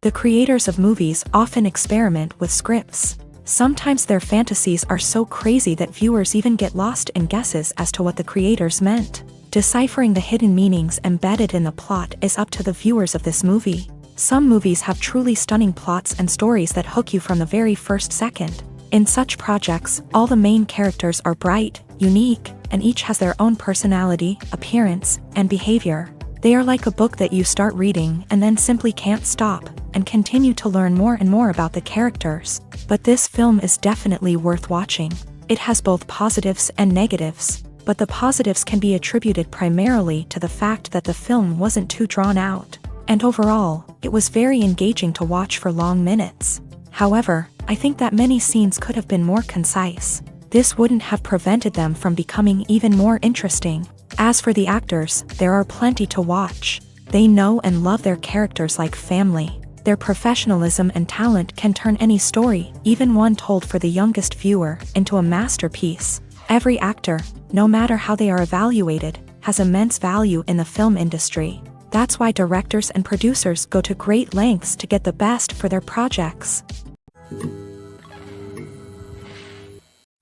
The creators of movies often experiment with scripts. Sometimes their fantasies are so crazy that viewers even get lost in guesses as to what the creators meant. Deciphering the hidden meanings embedded in the plot is up to the viewers of this movie. Some movies have truly stunning plots and stories that hook you from the very first second. In such projects, all the main characters are bright, unique, and each has their own personality, appearance, and behavior. They are like a book that you start reading and then simply can't stop, and continue to learn more and more about the characters. But this film is definitely worth watching. It has both positives and negatives, but the positives can be attributed primarily to the fact that the film wasn't too drawn out, and overall, it was very engaging to watch for long minutes. However, I think that many scenes could have been more concise. This wouldn't have prevented them from becoming even more interesting. As for the actors, there are plenty to watch. They know and love their characters like family. Their professionalism and talent can turn any story, even one told for the youngest viewer, into a masterpiece. Every actor, no matter how they are evaluated, has immense value in the film industry. That's why directors and producers go to great lengths to get the best for their projects.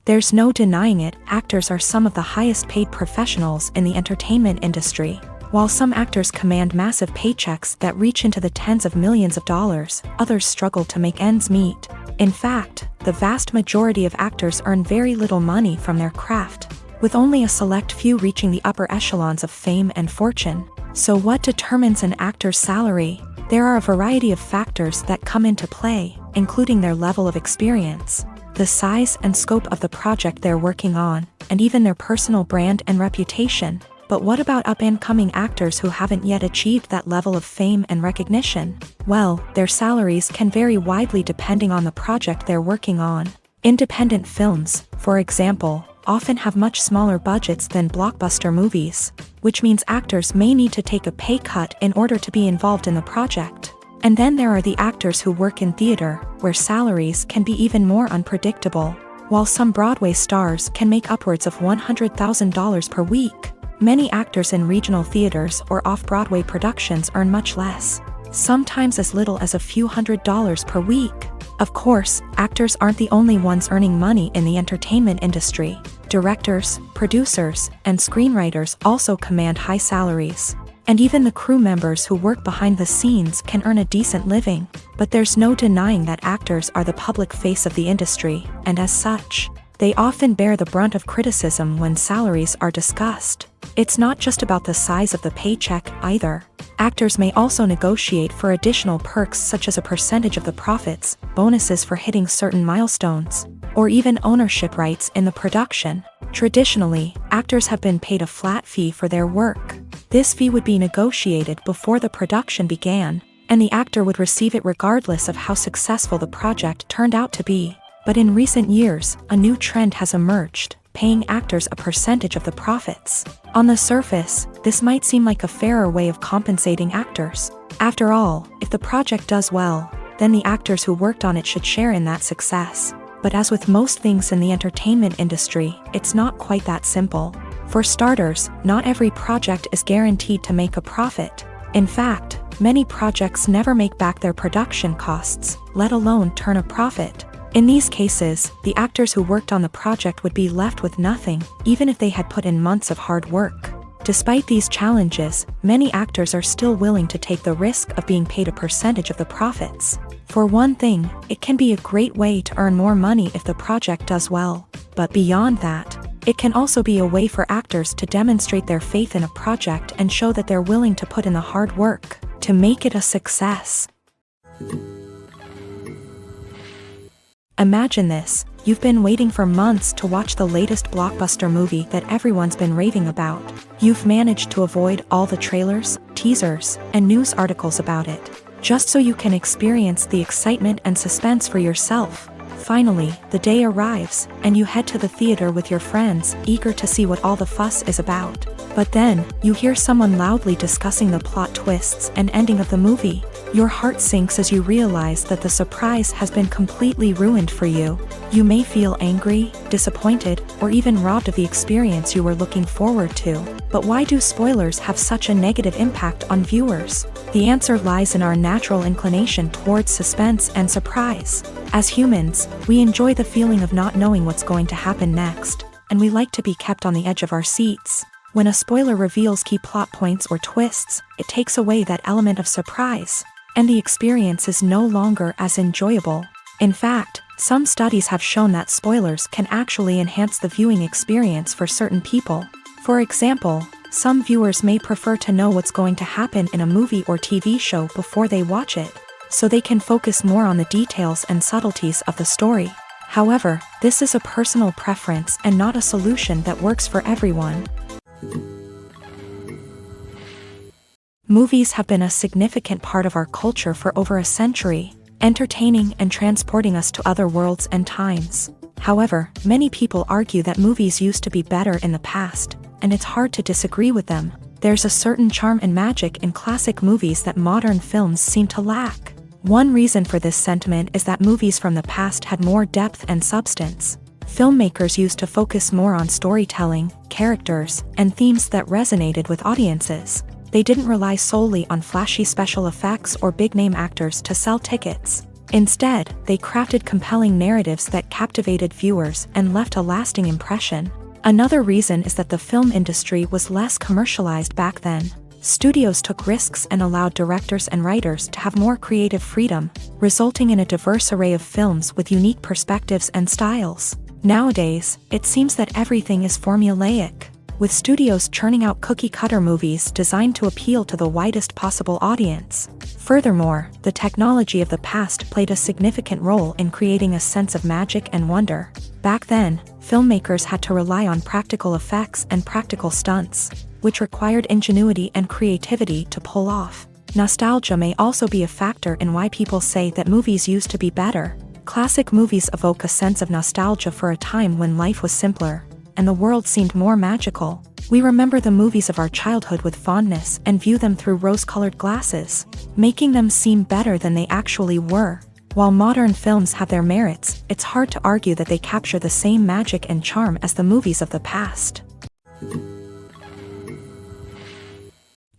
There's no denying it, actors are some of the highest paid professionals in the entertainment industry. While some actors command massive paychecks that reach into the tens of millions of dollars, others struggle to make ends meet. In fact, the vast majority of actors earn very little money from their craft, with only a select few reaching the upper echelons of fame and fortune. So what determines an actor's salary? There are a variety of factors that come into play, including their level of experience, the size and scope of the project they're working on, and even their personal brand and reputation. But what about up-and-coming actors who haven't yet achieved that level of fame and recognition? Well, their salaries can vary widely depending on the project they're working on. Independent films, for example, often have much smaller budgets than blockbuster movies, which means actors may need to take a pay cut in order to be involved in the project. And then there are the actors who work in theater, where salaries can be even more unpredictable. While some Broadway stars can make upwards of $100,000 per week, many actors in regional theaters or off-Broadway productions earn much less, sometimes as little as a few $100s per week. Of course, actors aren't the only ones earning money in the entertainment industry. Directors, producers, and screenwriters also command high salaries. And even the crew members who work behind the scenes can earn a decent living. But there's no denying that actors are the public face of the industry, and as such, they often bear the brunt of criticism when salaries are discussed. It's not just about the size of the paycheck, either. Actors may also negotiate for additional perks such as a percentage of the profits, bonuses for hitting certain milestones, or even ownership rights in the production. Traditionally, actors have been paid a flat fee for their work. This fee would be negotiated before the production began, and the actor would receive it regardless of how successful the project turned out to be. But in recent years, a new trend has emerged, paying actors a percentage of the profits. On the surface, this might seem like a fairer way of compensating actors. After all, if the project does well, then the actors who worked on it should share in that success. But as with most things in the entertainment industry, it's not quite that simple. For starters, not every project is guaranteed to make a profit. In fact, many projects never make back their production costs, let alone turn a profit. In these cases, the actors who worked on the project would be left with nothing, even if they had put in months of hard work. Despite these challenges, many actors are still willing to take the risk of being paid a percentage of the profits. For one thing, it can be a great way to earn more money if the project does well. But beyond that, it can also be a way for actors to demonstrate their faith in a project and show that they're willing to put in the hard work to make it a success. Imagine this. You've been waiting for months to watch the latest blockbuster movie that everyone's been raving about. You've managed to avoid all the trailers, teasers, and news articles about it, just so you can experience the excitement and suspense for yourself. Finally, the day arrives, and you head to the theater with your friends, eager to see what all the fuss is about. But then, you hear someone loudly discussing the plot twists and ending of the movie. Your heart sinks as you realize that the surprise has been completely ruined for you. You may feel angry, disappointed, or even robbed of the experience you were looking forward to. But why do spoilers have such a negative impact on viewers? The answer lies in our natural inclination towards suspense and surprise. As humans, we enjoy the feeling of not knowing what's going to happen next, and we like to be kept on the edge of our seats. When a spoiler reveals key plot points or twists, it takes away that element of surprise, and the experience is no longer as enjoyable. In fact, some studies have shown that spoilers can actually enhance the viewing experience for certain people. For example, some viewers may prefer to know what's going to happen in a movie or TV show before they watch it, so they can focus more on the details and subtleties of the story. However, this is a personal preference and not a solution that works for everyone. Movies have been a significant part of our culture for over a century, entertaining and transporting us to other worlds and times. However, many people argue that movies used to be better in the past, and it's hard to disagree with them. There's a certain charm and magic in classic movies that modern films seem to lack. One reason for this sentiment is that movies from the past had more depth and substance. Filmmakers used to focus more on storytelling, characters, and themes that resonated with audiences. They didn't rely solely on flashy special effects or big-name actors to sell tickets. Instead, they crafted compelling narratives that captivated viewers and left a lasting impression. Another reason is that the film industry was less commercialized back then. Studios took risks and allowed directors and writers to have more creative freedom, resulting in a diverse array of films with unique perspectives and styles. Nowadays, it seems that everything is formulaic, with studios churning out cookie-cutter movies designed to appeal to the widest possible audience. Furthermore, the technology of the past played a significant role in creating a sense of magic and wonder. Back then, filmmakers had to rely on practical effects and practical stunts, which required ingenuity and creativity to pull off. Nostalgia may also be a factor in why people say that movies used to be better. Classic movies evoke a sense of nostalgia for a time when life was simpler, and the world seemed more magical. We remember the movies of our childhood with fondness and view them through rose-colored glasses, making them seem better than they actually were. While modern films have their merits, it's hard to argue that they capture the same magic and charm as the movies of the past.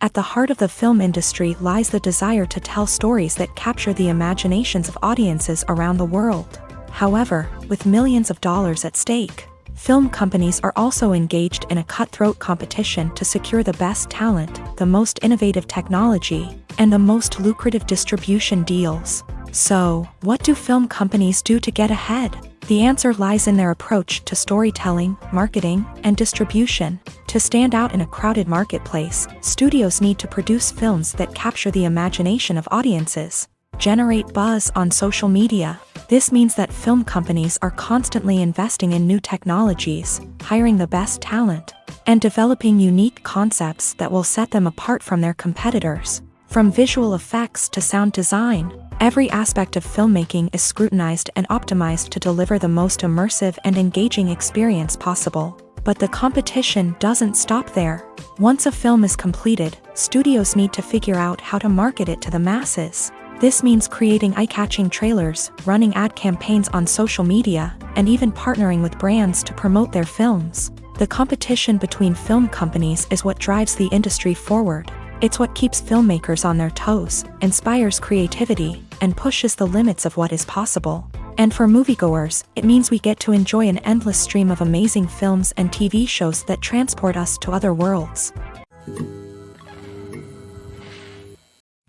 At the heart of the film industry lies the desire to tell stories that capture the imaginations of audiences around the world. However, with millions of dollars at stake, film companies are also engaged in a cutthroat competition to secure the best talent, the most innovative technology, and the most lucrative distribution deals. So, what do film companies do to get ahead? The answer lies in their approach to storytelling, marketing, and distribution. To stand out in a crowded marketplace, studios need to produce films that capture the imagination of audiences, generate buzz on social media. This means that film companies are constantly investing in new technologies, hiring the best talent, and developing unique concepts that will set them apart from their competitors. From visual effects to sound design, every aspect of filmmaking is scrutinized and optimized to deliver the most immersive and engaging experience possible. But the competition doesn't stop there. Once a film is completed, studios need to figure out how to market it to the masses. This means creating eye-catching trailers, running ad campaigns on social media, and even partnering with brands to promote their films. The competition between film companies is what drives the industry forward. It's what keeps filmmakers on their toes, inspires creativity, and pushes the limits of what is possible. And for moviegoers, it means we get to enjoy an endless stream of amazing films and TV shows that transport us to other worlds.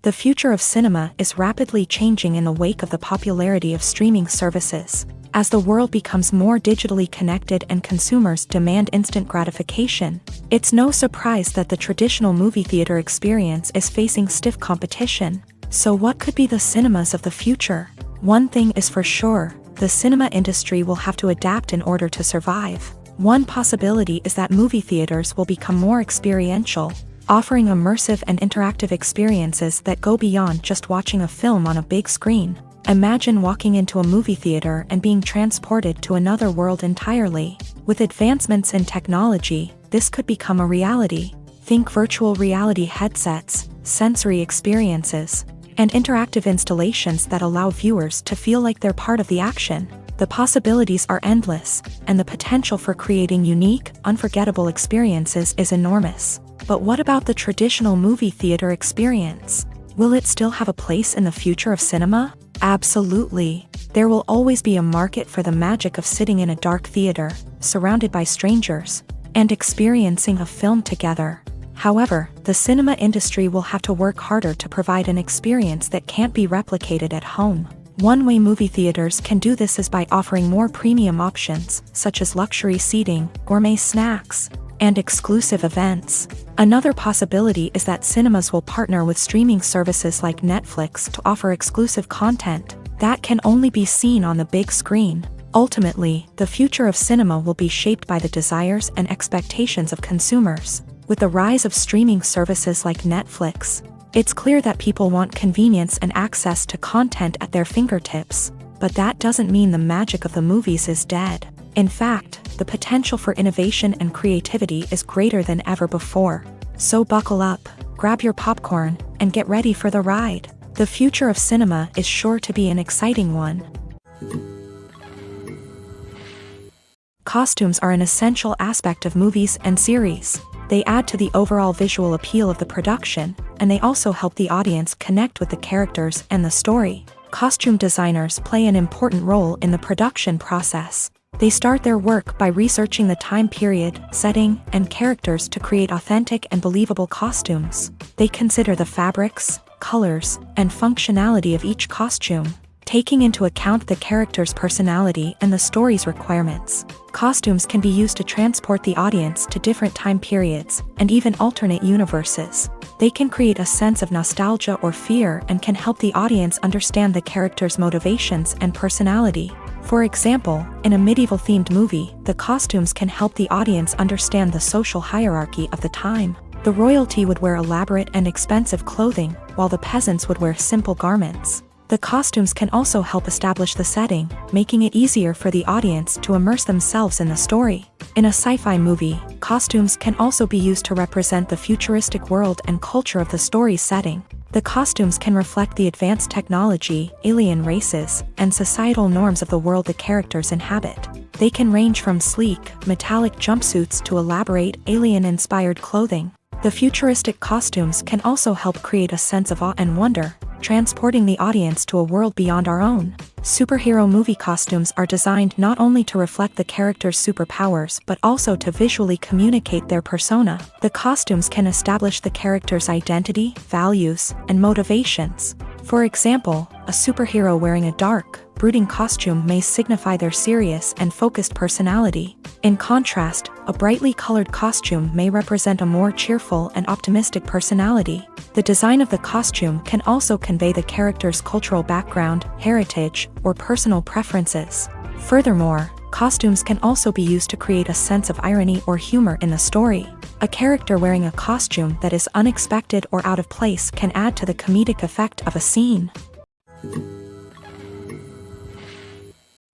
The future of cinema is rapidly changing in the wake of the popularity of streaming services. As the world becomes more digitally connected and consumers demand instant gratification, it's no surprise that the traditional movie theater experience is facing stiff competition. So what could be the cinemas of the future? One thing is for sure, the cinema industry will have to adapt in order to survive. One possibility is that movie theaters will become more experiential, offering immersive and interactive experiences that go beyond just watching a film on a big screen. Imagine walking into a movie theater and being transported to another world entirely. With advancements in technology, this could become a reality. Think virtual reality headsets, sensory experiences, and interactive installations that allow viewers to feel like they're part of the action. The possibilities are endless, and the potential for creating unique, unforgettable experiences is enormous. But what about the traditional movie theater experience? Will it still have a place in the future of cinema? Absolutely. There will always be a market for the magic of sitting in a dark theater, surrounded by strangers, and experiencing a film together. However, the cinema industry will have to work harder to provide an experience that can't be replicated at home. One way movie theaters can do this is by offering more premium options, such as luxury seating, gourmet snacks, and exclusive events. Another possibility is that cinemas will partner with streaming services like Netflix to offer exclusive content that can only be seen on the big screen. Ultimately, the future of cinema will be shaped by the desires and expectations of consumers. With the rise of streaming services like Netflix, it's clear that people want convenience and access to content at their fingertips. But that doesn't mean the magic of the movies is dead. In fact, the potential for innovation and creativity is greater than ever before. So buckle up, grab your popcorn, and get ready for the ride. The future of cinema is sure to be an exciting one. Costumes are an essential aspect of movies and series. They add to the overall visual appeal of the production, and they also help the audience connect with the characters and the story. Costume designers play an important role in the production process. They start their work by researching the time period, setting, and characters to create authentic and believable costumes. They consider the fabrics, colors, and functionality of each costume, taking into account the character's personality and the story's requirements. Costumes can be used to transport the audience to different time periods and even alternate universes. They can create a sense of nostalgia or fear and can help the audience understand the character's motivations and personality. For example, in a medieval-themed movie, the costumes can help the audience understand the social hierarchy of the time. The royalty would wear elaborate and expensive clothing, while the peasants would wear simple garments. The costumes can also help establish the setting, making it easier for the audience to immerse themselves in the story. In a sci-fi movie, costumes can also be used to represent the futuristic world and culture of the story's setting. The costumes can reflect the advanced technology, alien races, and societal norms of the world the characters inhabit. They can range from sleek, metallic jumpsuits to elaborate, alien-inspired clothing. The futuristic costumes can also help create a sense of awe and wonder, transporting the audience to a world beyond our own. Superhero movie costumes are designed not only to reflect the character's superpowers but also to visually communicate their persona. The costumes can establish the character's identity, values, and motivations. For example, a superhero wearing a dark, brooding costume may signify their serious and focused personality. In contrast, a brightly colored costume may represent a more cheerful and optimistic personality. The design of the costume can also convey the character's cultural background, heritage, or personal preferences. Furthermore, costumes can also be used to create a sense of irony or humor in the story. A character wearing a costume that is unexpected or out of place can add to the comedic effect of a scene.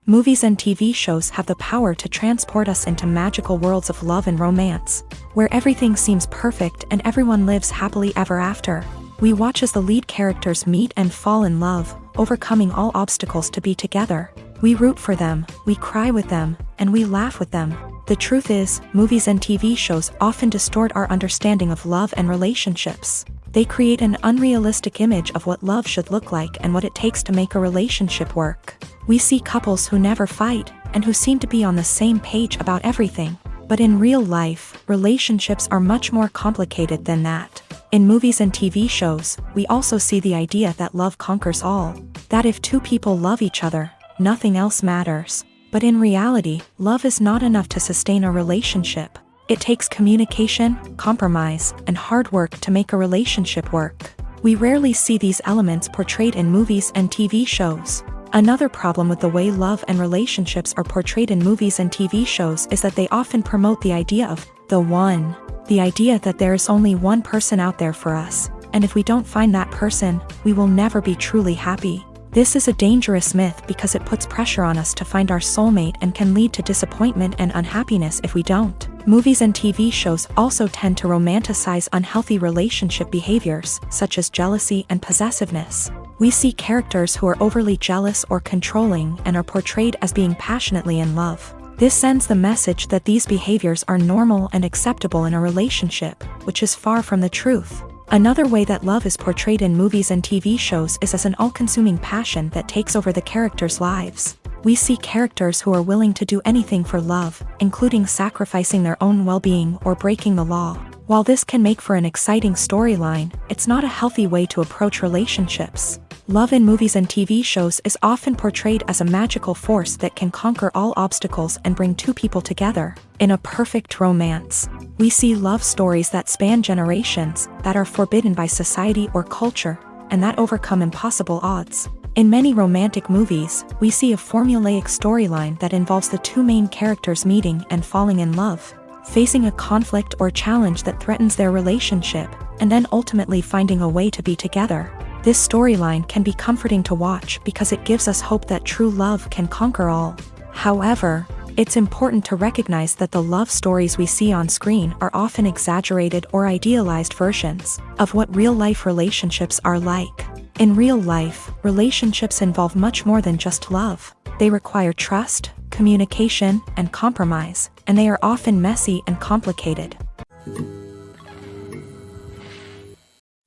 Movies and TV shows have the power to transport us into magical worlds of love and romance, where everything seems perfect and everyone lives happily ever after. We watch as the lead characters meet and fall in love, overcoming all obstacles to be together. We root for them, we cry with them, and we laugh with them. The truth is, movies and TV shows often distort our understanding of love and relationships. They create an unrealistic image of what love should look like and what it takes to make a relationship work. We see couples who never fight, and who seem to be on the same page about everything. But in real life, relationships are much more complicated than that. In movies and TV shows, we also see the idea that love conquers all. That if two people love each other, nothing else matters. But in reality, love is not enough to sustain a relationship. It takes communication, compromise, and hard work to make a relationship work. We rarely see these elements portrayed in movies and TV shows. Another problem with the way love and relationships are portrayed in movies and TV shows is that they often promote the idea of the one. The idea that there is only one person out there for us, and if we don't find that person, we will never be truly happy. This is a dangerous myth because it puts pressure on us to find our soulmate and can lead to disappointment and unhappiness if we don't. Movies and TV shows also tend to romanticize unhealthy relationship behaviors, such as jealousy and possessiveness. We see characters who are overly jealous or controlling and are portrayed as being passionately in love. This sends the message that these behaviors are normal and acceptable in a relationship, which is far from the truth. Another way that love is portrayed in movies and TV shows is as an all-consuming passion that takes over the characters' lives. We see characters who are willing to do anything for love, including sacrificing their own well-being or breaking the law. While this can make for an exciting storyline, it's not a healthy way to approach relationships. Love in movies and TV shows is often portrayed as a magical force that can conquer all obstacles and bring two people together. In a perfect romance, we see love stories that span generations, that are forbidden by society or culture, and that overcome impossible odds. In many romantic movies, we see a formulaic storyline that involves the two main characters meeting and falling in love, facing a conflict or challenge that threatens their relationship, and then ultimately finding a way to be together. This storyline can be comforting to watch because it gives us hope that true love can conquer all. However, it's important to recognize that the love stories we see on screen are often exaggerated or idealized versions of what real-life relationships are like. In real life, relationships involve much more than just love. They require trust, communication, and compromise, and they are often messy and complicated.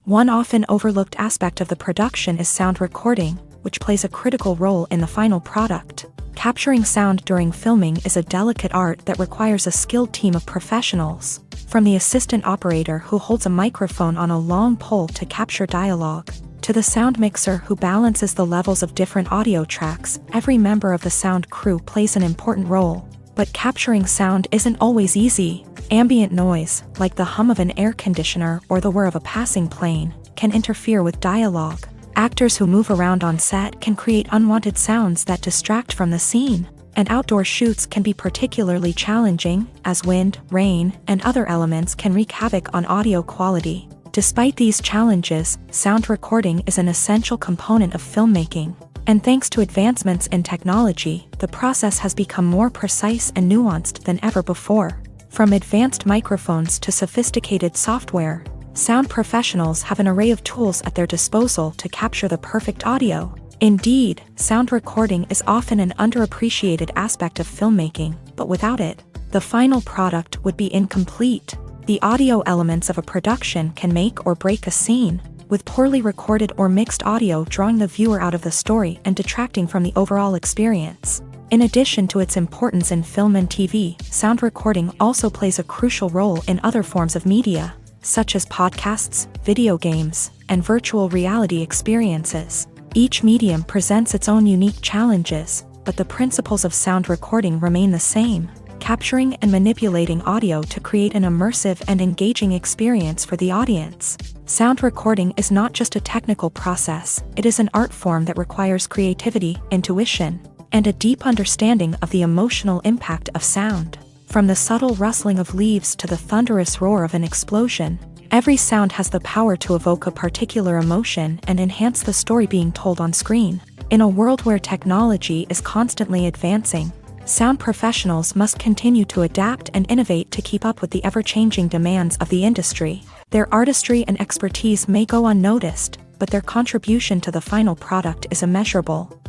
One often overlooked aspect of the production is sound recording, which plays a critical role in the final product. Capturing sound during filming is a delicate art that requires a skilled team of professionals. From the assistant operator who holds a microphone on a long pole to capture dialogue, to the sound mixer who balances the levels of different audio tracks, every member of the sound crew plays an important role. But capturing sound isn't always easy. Ambient noise, like the hum of an air conditioner or the whir of a passing plane, can interfere with dialogue. Actors who move around on set can create unwanted sounds that distract from the scene. And outdoor shoots can be particularly challenging, as wind, rain, and other elements can wreak havoc on audio quality. Despite these challenges, sound recording is an essential component of filmmaking. And thanks to advancements in technology, the process has become more precise and nuanced than ever before. From advanced microphones to sophisticated software, sound professionals have an array of tools at their disposal to capture the perfect audio. Indeed, sound recording is often an underappreciated aspect of filmmaking, but without it, the final product would be incomplete. The audio elements of a production can make or break a scene, with poorly recorded or mixed audio drawing the viewer out of the story and detracting from the overall experience. In addition to its importance in film and TV, sound recording also plays a crucial role in other forms of media, such as podcasts, video games, and virtual reality experiences. Each medium presents its own unique challenges, but the principles of sound recording remain the same, capturing and manipulating audio to create an immersive and engaging experience for the audience. Sound recording is not just a technical process, it is an art form that requires creativity, intuition, and a deep understanding of the emotional impact of sound. From the subtle rustling of leaves to the thunderous roar of an explosion, every sound has the power to evoke a particular emotion and enhance the story being told on screen. In a world where technology is constantly advancing, sound professionals must continue to adapt and innovate to keep up with the ever-changing demands of the industry. Their artistry and expertise may go unnoticed, but their contribution to the final product is immeasurable.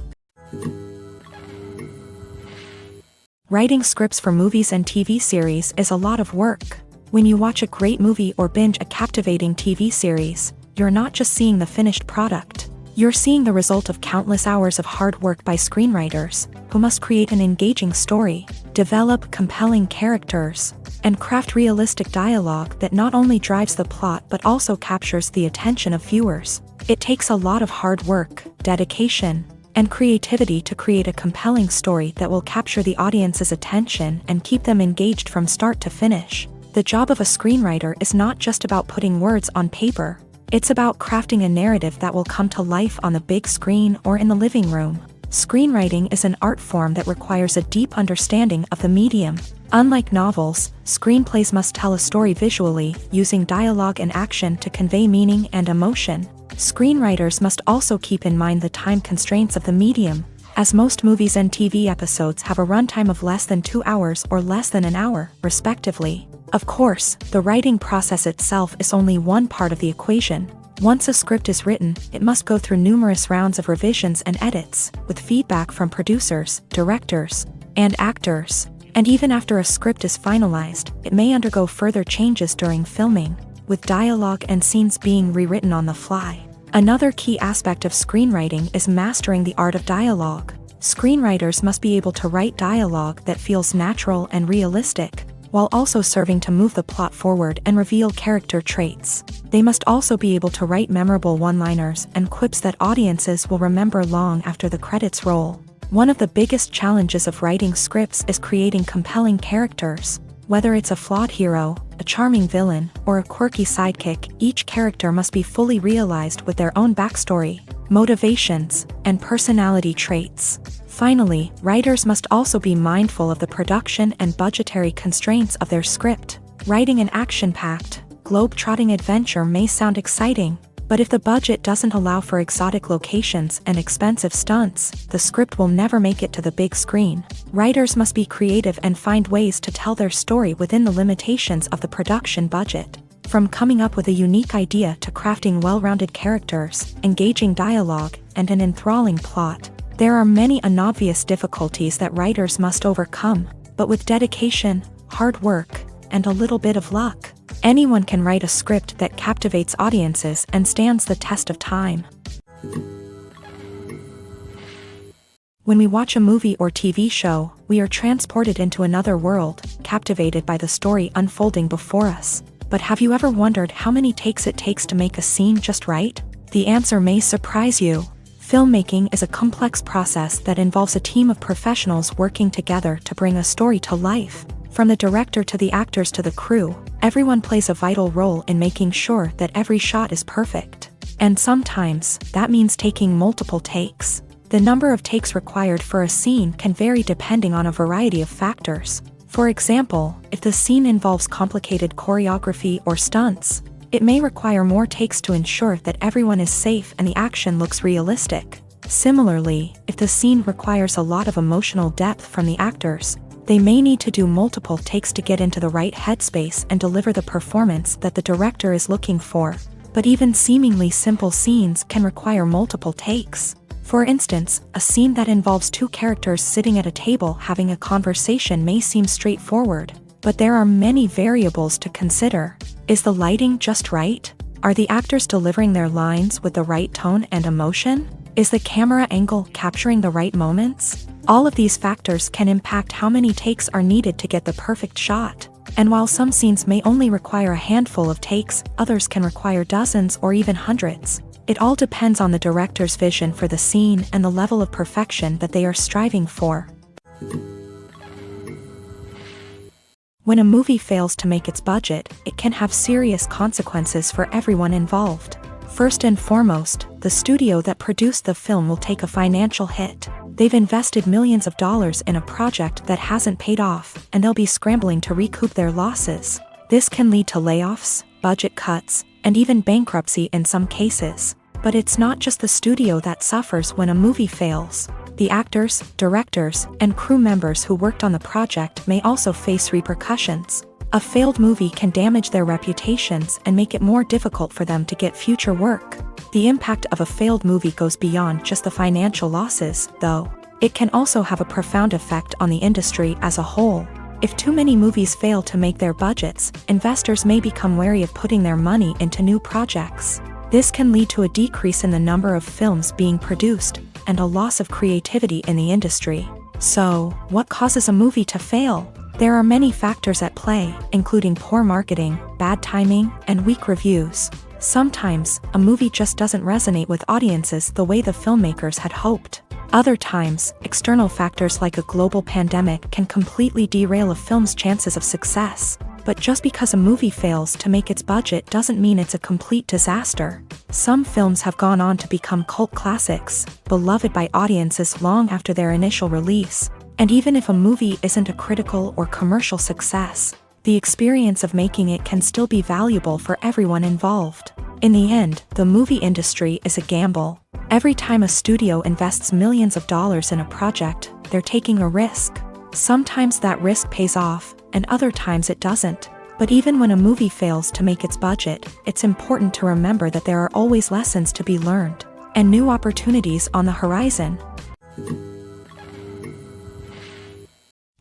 Writing scripts for movies and TV series is a lot of work. When you watch a great movie or binge a captivating TV series, you're not just seeing the finished product. You're seeing the result of countless hours of hard work by screenwriters, who must create an engaging story, develop compelling characters, and craft realistic dialogue that not only drives the plot but also captures the attention of viewers. It takes a lot of hard work, dedication, and creativity to create a compelling story that will capture the audience's attention and keep them engaged from start to finish. The job of a screenwriter is not just about putting words on paper. It's about crafting a narrative that will come to life on the big screen or in the living room. Screenwriting is an art form that requires a deep understanding of the medium. Unlike novels, screenplays must tell a story visually, using dialogue and action to convey meaning and emotion. Screenwriters must also keep in mind the time constraints of the medium, as most movies and TV episodes have a runtime of less than 2 hours or less than an hour, respectively. Of course, the writing process itself is only one part of the equation. Once a script is written, it must go through numerous rounds of revisions and edits, with feedback from producers, directors, and actors. And even after a script is finalized, it may undergo further changes during filming. with dialogue and scenes being rewritten on the fly. Another key aspect of screenwriting is mastering the art of dialogue. Screenwriters must be able to write dialogue that feels natural and realistic, while also serving to move the plot forward and reveal character traits. They must also be able to write memorable one-liners and quips that audiences will remember long after the credits roll. One of the biggest challenges of writing scripts is creating compelling characters. Whether it's a flawed hero, a charming villain, or a quirky sidekick, each character must be fully realized with their own backstory, motivations, and personality traits. Finally, writers must also be mindful of the production and budgetary constraints of their script. Writing an action-packed, globe-trotting adventure may sound exciting, but if the budget doesn't allow for exotic locations and expensive stunts, the script will never make it to the big screen. Writers must be creative and find ways to tell their story within the limitations of the production budget. From coming up with a unique idea to crafting well-rounded characters, engaging dialogue, and an enthralling plot, there are many unobvious difficulties that writers must overcome, but with dedication, hard work, and a little bit of luck, anyone can write a script that captivates audiences and stands the test of time. When we watch a movie or TV show, we are transported into another world, captivated by the story unfolding before us. But have you ever wondered how many takes it takes to make a scene just right? The answer may surprise you. Filmmaking is a complex process that involves a team of professionals working together to bring a story to life. From the director to the actors to the crew, everyone plays a vital role in making sure that every shot is perfect. And sometimes, that means taking multiple takes. The number of takes required for a scene can vary depending on a variety of factors. For example, if the scene involves complicated choreography or stunts, it may require more takes to ensure that everyone is safe and the action looks realistic. Similarly, if the scene requires a lot of emotional depth from the actors, they may need to do multiple takes to get into the right headspace and deliver the performance that the director is looking for. But even seemingly simple scenes can require multiple takes. For instance, a scene that involves two characters sitting at a table having a conversation may seem straightforward, but there are many variables to consider. Is the lighting just right? Are the actors delivering their lines with the right tone and emotion? Is the camera angle capturing the right moments? All of these factors can impact how many takes are needed to get the perfect shot. And while some scenes may only require a handful of takes, others can require dozens or even hundreds. It all depends on the director's vision for the scene and the level of perfection that they are striving for. When a movie fails to make its budget, it can have serious consequences for everyone involved. First and foremost, the studio that produced the film will take a financial hit. They've invested millions of dollars in a project that hasn't paid off, and they'll be scrambling to recoup their losses. This can lead to layoffs, budget cuts, and even bankruptcy in some cases. But it's not just the studio that suffers when a movie fails. The actors, directors, and crew members who worked on the project may also face repercussions. A failed movie can damage their reputations and make it more difficult for them to get future work. The impact of a failed movie goes beyond just the financial losses, though. It can also have a profound effect on the industry as a whole. If too many movies fail to make their budgets, investors may become wary of putting their money into new projects. This can lead to a decrease in the number of films being produced, and a loss of creativity in the industry. So, what causes a movie to fail? There are many factors at play, including poor marketing, bad timing, and weak reviews. Sometimes, a movie just doesn't resonate with audiences the way the filmmakers had hoped. Other times, external factors like a global pandemic can completely derail a film's chances of success. But just because a movie fails to make its budget doesn't mean it's a complete disaster. Some films have gone on to become cult classics, beloved by audiences long after their initial release. And even if a movie isn't a critical or commercial success, the experience of making it can still be valuable for everyone involved. In the end, the movie industry is a gamble. Every time a studio invests millions of dollars in a project, they're taking a risk. Sometimes that risk pays off, and other times it doesn't. But even when a movie fails to make its budget, it's important to remember that there are always lessons to be learned, and new opportunities on the horizon.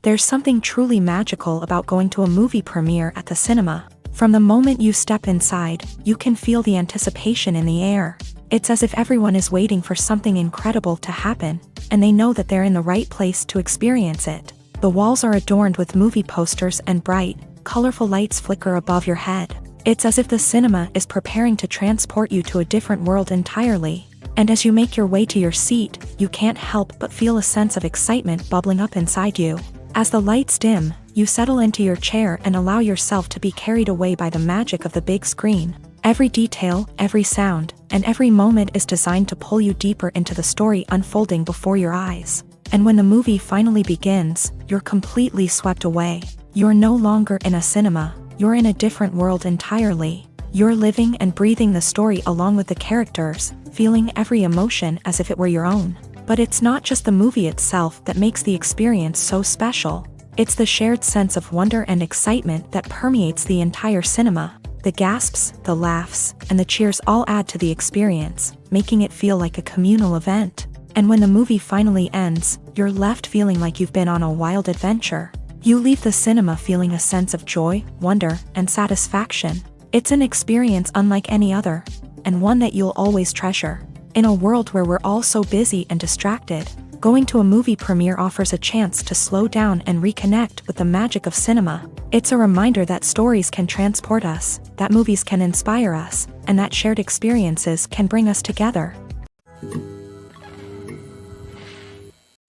There's something truly magical about going to a movie premiere at the cinema. From the moment you step inside, you can feel the anticipation in the air. It's as if everyone is waiting for something incredible to happen, and they know that they're in the right place to experience it. The walls are adorned with movie posters and bright, colorful lights flicker above your head. It's as if the cinema is preparing to transport you to a different world entirely. And as you make your way to your seat, you can't help but feel a sense of excitement bubbling up inside you. As the lights dim, you settle into your chair and allow yourself to be carried away by the magic of the big screen. Every detail, every sound, and every moment is designed to pull you deeper into the story unfolding before your eyes. And when the movie finally begins, you're completely swept away. You're no longer in a cinema, you're in a different world entirely. You're living and breathing the story along with the characters, feeling every emotion as if it were your own. But it's not just the movie itself that makes the experience so special. It's the shared sense of wonder and excitement that permeates the entire cinema. The gasps, the laughs, and the cheers all add to the experience, making it feel like a communal event. And when the movie finally ends, you're left feeling like you've been on a wild adventure. You leave the cinema feeling a sense of joy, wonder, and satisfaction. It's an experience unlike any other, and one that you'll always treasure. In a world where we're all so busy and distracted, going to a movie premiere offers a chance to slow down and reconnect with the magic of cinema. It's a reminder that stories can transport us, that movies can inspire us, and that shared experiences can bring us together.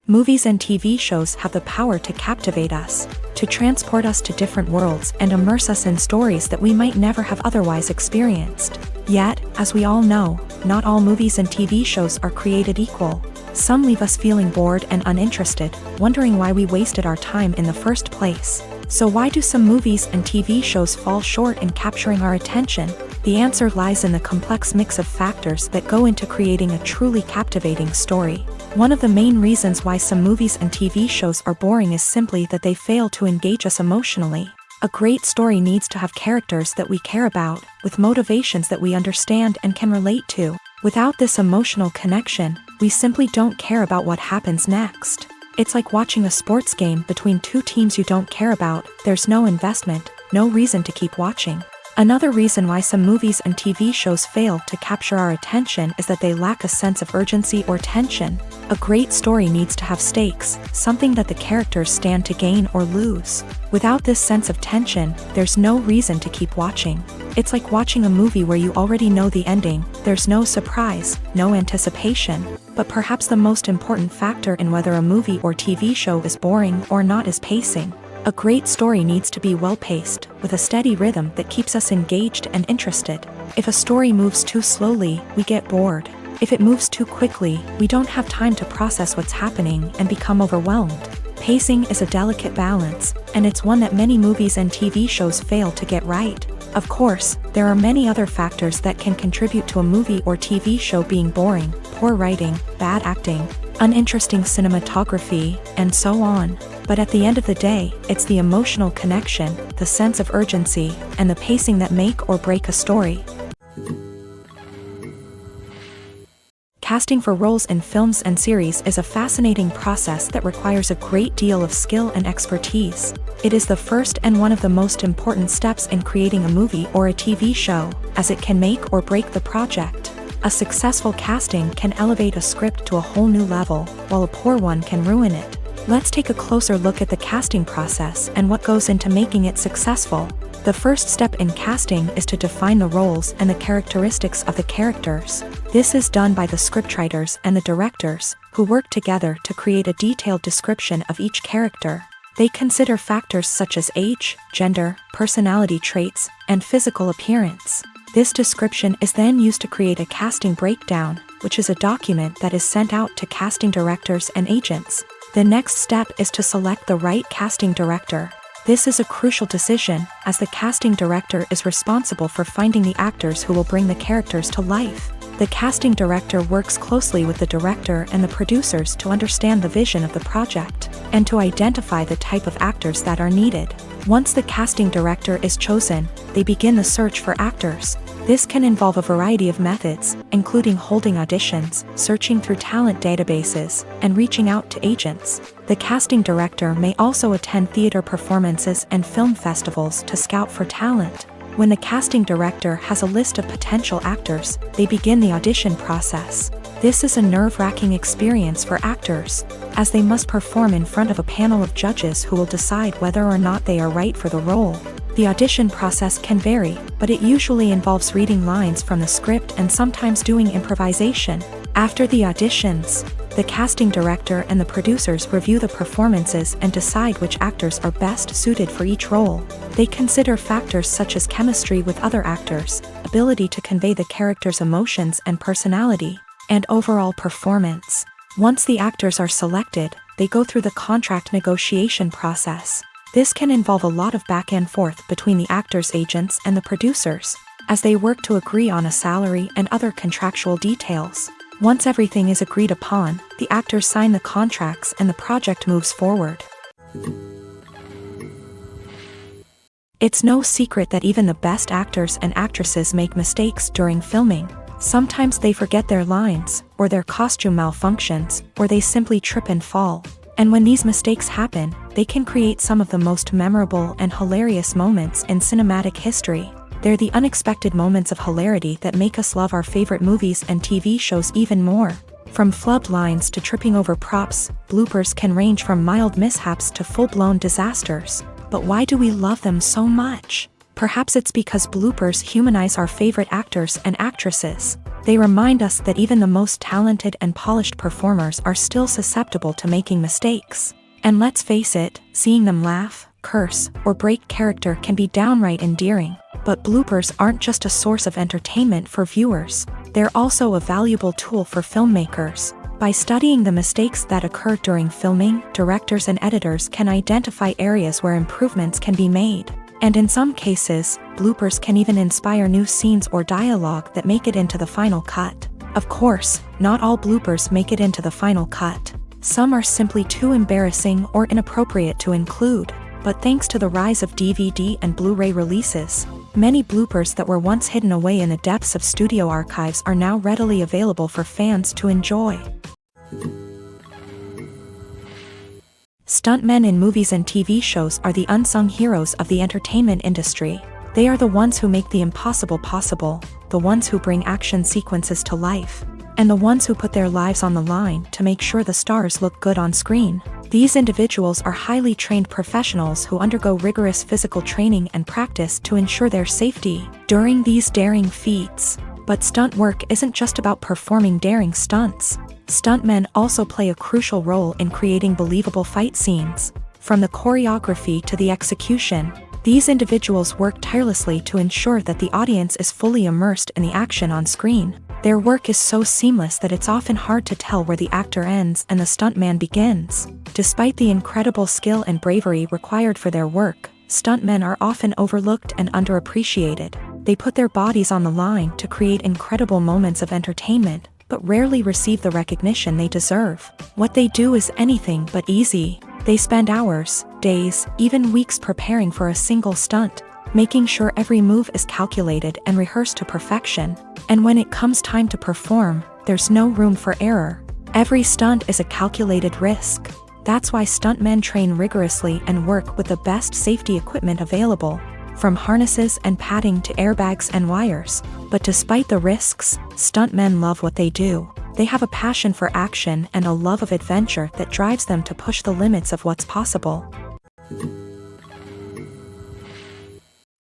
Movies and TV shows have the power to captivate us, to transport us to different worlds and immerse us in stories that we might never have otherwise experienced. Yet, as we all know, not all movies and TV shows are created equal. Some leave us feeling bored and uninterested, wondering why we wasted our time in the first place. So why do some movies and TV shows fall short in capturing our attention? The answer lies in the complex mix of factors that go into creating a truly captivating story. One of the main reasons why some movies and TV shows are boring is simply that they fail to engage us emotionally. A great story needs to have characters that we care about, with motivations that we understand and can relate to. Without this emotional connection, we simply don't care about what happens next. It's like watching a sports game between two teams you don't care about. There's no investment, no reason to keep watching. Another reason why some movies and TV shows fail to capture our attention is that they lack a sense of urgency or tension. A great story needs to have stakes, something that the characters stand to gain or lose. Without this sense of tension, there's no reason to keep watching. It's like watching a movie where you already know the ending. There's no surprise, no anticipation. But perhaps the most important factor in whether a movie or TV show is boring or not is pacing. A great story needs to be well-paced, with a steady rhythm that keeps us engaged and interested. If a story moves too slowly, we get bored. If it moves too quickly, we don't have time to process what's happening and become overwhelmed. Pacing is a delicate balance, and it's one that many movies and TV shows fail to get right. Of course, there are many other factors that can contribute to a movie or TV show being boring: poor writing, bad acting, uninteresting cinematography, and so on. But at the end of the day, it's the emotional connection, the sense of urgency, and the pacing that make or break a story. Casting for roles in films and series is a fascinating process that requires a great deal of skill and expertise. It is the first and one of the most important steps in creating a movie or a TV show, as it can make or break the project. A successful casting can elevate a script to a whole new level, while a poor one can ruin it. Let's take a closer look at the casting process and what goes into making it successful. The first step in casting is to define the roles and the characteristics of the characters. This is done by the scriptwriters and the directors, who work together to create a detailed description of each character. They consider factors such as age, gender, personality traits, and physical appearance. This description is then used to create a casting breakdown, which is a document that is sent out to casting directors and agents. The next step is to select the right casting director. This is a crucial decision, as the casting director is responsible for finding the actors who will bring the characters to life. The casting director works closely with the director and the producers to understand the vision of the project, and to identify the type of actors that are needed. Once the casting director is chosen, they begin the search for actors. This can involve a variety of methods, including holding auditions, searching through talent databases, and reaching out to agents. The casting director may also attend theater performances and film festivals to scout for talent. When the casting director has a list of potential actors, they begin the audition process. This is a nerve-wracking experience for actors, as they must perform in front of a panel of judges who will decide whether or not they are right for the role. The audition process can vary, but it usually involves reading lines from the script and sometimes doing improvisation. After the auditions, the casting director and the producers review the performances and decide which actors are best suited for each role. They consider factors such as chemistry with other actors, ability to convey the character's emotions and personality, and overall performance. Once the actors are selected, they go through the contract negotiation process. This can involve a lot of back and forth between the actors' agents and the producers, as they work to agree on a salary and other contractual details. Once everything is agreed upon, the actors sign the contracts and the project moves forward. It's no secret that even the best actors and actresses make mistakes during filming. Sometimes they forget their lines, or their costume malfunctions, or they simply trip and fall. And when these mistakes happen, they can create some of the most memorable and hilarious moments in cinematic history. They're the unexpected moments of hilarity that make us love our favorite movies and TV shows even more. From flubbed lines to tripping over props, bloopers can range from mild mishaps to full-blown disasters. But why do we love them so much? Perhaps it's because bloopers humanize our favorite actors and actresses. They remind us that even the most talented and polished performers are still susceptible to making mistakes. And let's face it, seeing them laugh, curse, or break character can be downright endearing. But bloopers aren't just a source of entertainment for viewers. They're also a valuable tool for filmmakers. By studying the mistakes that occur during filming, directors and editors can identify areas where improvements can be made. And in some cases, bloopers can even inspire new scenes or dialogue that make it into the final cut. Of course, not all bloopers make it into the final cut. Some are simply too embarrassing or inappropriate to include. But thanks to the rise of DVD and Blu-ray releases, many bloopers that were once hidden away in the depths of studio archives are now readily available for fans to enjoy. Stuntmen in movies and TV shows are the unsung heroes of the entertainment industry. They are the ones who make the impossible possible, the ones who bring action sequences to life, and the ones who put their lives on the line to make sure the stars look good on screen. These individuals are highly trained professionals who undergo rigorous physical training and practice to ensure their safety during these daring feats. But stunt work isn't just about performing daring stunts. Stuntmen also play a crucial role in creating believable fight scenes. From the choreography to the execution, these individuals work tirelessly to ensure that the audience is fully immersed in the action on screen. Their work is so seamless that it's often hard to tell where the actor ends and the stuntman begins. Despite the incredible skill and bravery required for their work, stuntmen are often overlooked and underappreciated. They put their bodies on the line to create incredible moments of entertainment, but rarely receive the recognition they deserve. What they do is anything but easy. They spend hours, days, even weeks preparing for a single stunt, making sure every move is calculated and rehearsed to perfection. And when it comes time to perform, there's no room for error. Every stunt is a calculated risk. That's why stuntmen train rigorously and work with the best safety equipment available, from harnesses and padding to airbags and wires. But despite the risks, stuntmen love what they do. They have a passion for action and a love of adventure that drives them to push the limits of what's possible.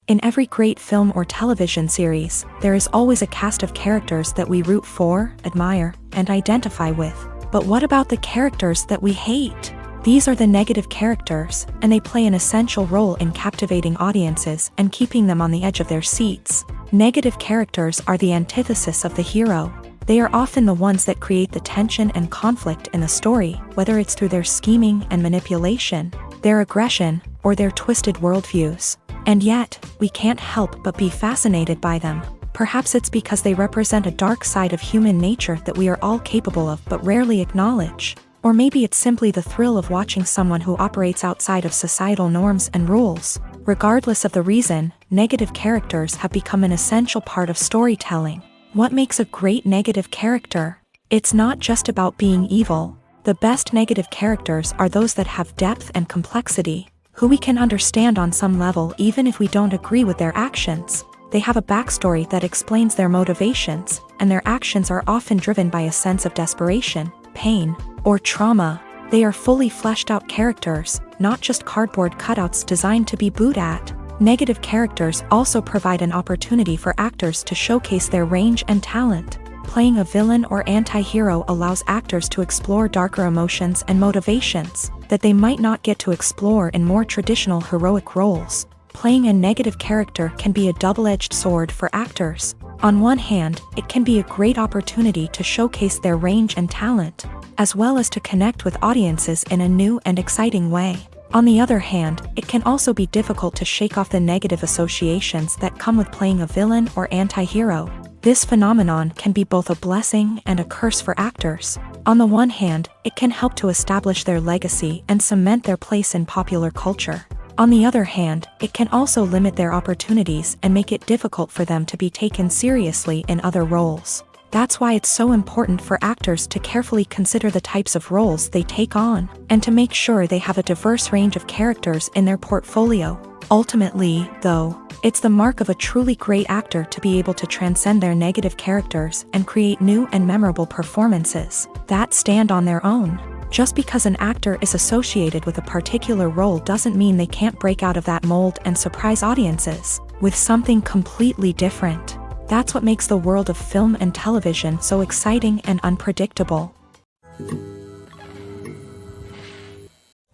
In every great film or television series, there is always a cast of characters that we root for, admire, and identify with. But what about the characters that we hate? These are the negative characters, and they play an essential role in captivating audiences and keeping them on the edge of their seats. Negative characters are the antithesis of the hero. They are often the ones that create the tension and conflict in the story, whether it's through their scheming and manipulation, their aggression, or their twisted worldviews. And yet, we can't help but be fascinated by them. Perhaps it's because they represent a dark side of human nature that we are all capable of but rarely acknowledge. Or maybe it's simply the thrill of watching someone who operates outside of societal norms and rules. Regardless of the reason, negative characters have become an essential part of storytelling. What makes a great negative character? It's not just about being evil. The best negative characters are those that have depth and complexity, who we can understand on some level even if we don't agree with their actions. They have a backstory that explains their motivations, and their actions are often driven by a sense of desperation, pain, or trauma. They are fully fleshed out characters, not just cardboard cutouts designed to be booed at. Negative characters also provide an opportunity for actors to showcase their range and talent. Playing a villain or anti-hero allows actors to explore darker emotions and motivations that they might not get to explore in more traditional heroic roles. Playing a negative character can be a double-edged sword for actors. On one hand, it can be a great opportunity to showcase their range and talent, as well as to connect with audiences in a new and exciting way. On the other hand, it can also be difficult to shake off the negative associations that come with playing a villain or anti-hero. This phenomenon can be both a blessing and a curse for actors. On the one hand, it can help to establish their legacy and cement their place in popular culture. On the other hand, it can also limit their opportunities and make it difficult for them to be taken seriously in other roles. That's why it's so important for actors to carefully consider the types of roles they take on, and to make sure they have a diverse range of characters in their portfolio. Ultimately, though, it's the mark of a truly great actor to be able to transcend their negative characters and create new and memorable performances that stand on their own. Just because an actor is associated with a particular role doesn't mean they can't break out of that mold and surprise audiences with something completely different. That's what makes the world of film and television so exciting and unpredictable.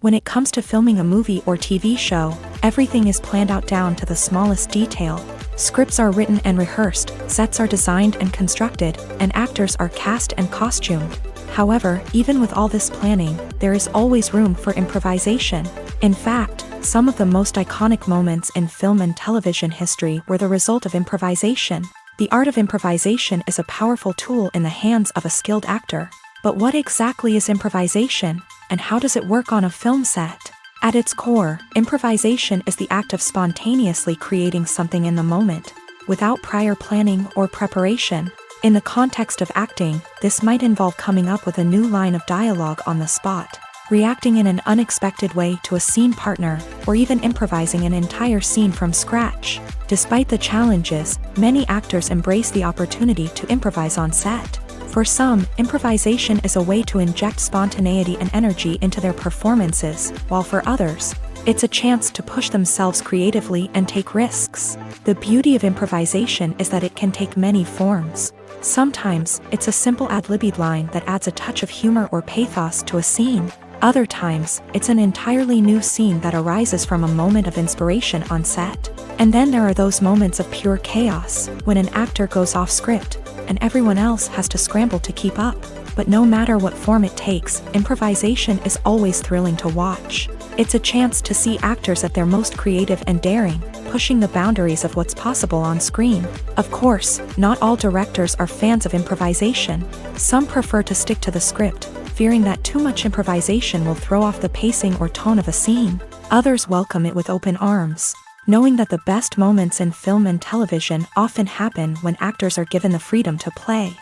When it comes to filming a movie or TV show, everything is planned out down to the smallest detail. Scripts are written and rehearsed, sets are designed and constructed, and actors are cast and costumed. However, even with all this planning, there is always room for improvisation. In fact, some of the most iconic moments in film and television history were the result of improvisation. The art of improvisation is a powerful tool in the hands of a skilled actor. But what exactly is improvisation, and how does it work on a film set? At its core, improvisation is the act of spontaneously creating something in the moment, without prior planning or preparation. In the context of acting, this might involve coming up with a new line of dialogue on the spot, reacting in an unexpected way to a scene partner, or even improvising an entire scene from scratch. Despite the challenges, many actors embrace the opportunity to improvise on set. For some, improvisation is a way to inject spontaneity and energy into their performances, while for others, it's a chance to push themselves creatively and take risks. The beauty of improvisation is that it can take many forms. Sometimes, it's a simple ad-libbed line that adds a touch of humor or pathos to a scene. Other times, it's an entirely new scene that arises from a moment of inspiration on set. And then there are those moments of pure chaos, when an actor goes off script, and everyone else has to scramble to keep up. But no matter what form it takes, improvisation is always thrilling to watch. It's a chance to see actors at their most creative and daring, pushing the boundaries of what's possible on screen. Of course, not all directors are fans of improvisation. Some prefer to stick to the script, fearing that too much improvisation will throw off the pacing or tone of a scene. Others welcome it with open arms, knowing that the best moments in film and television often happen when actors are given the freedom to play.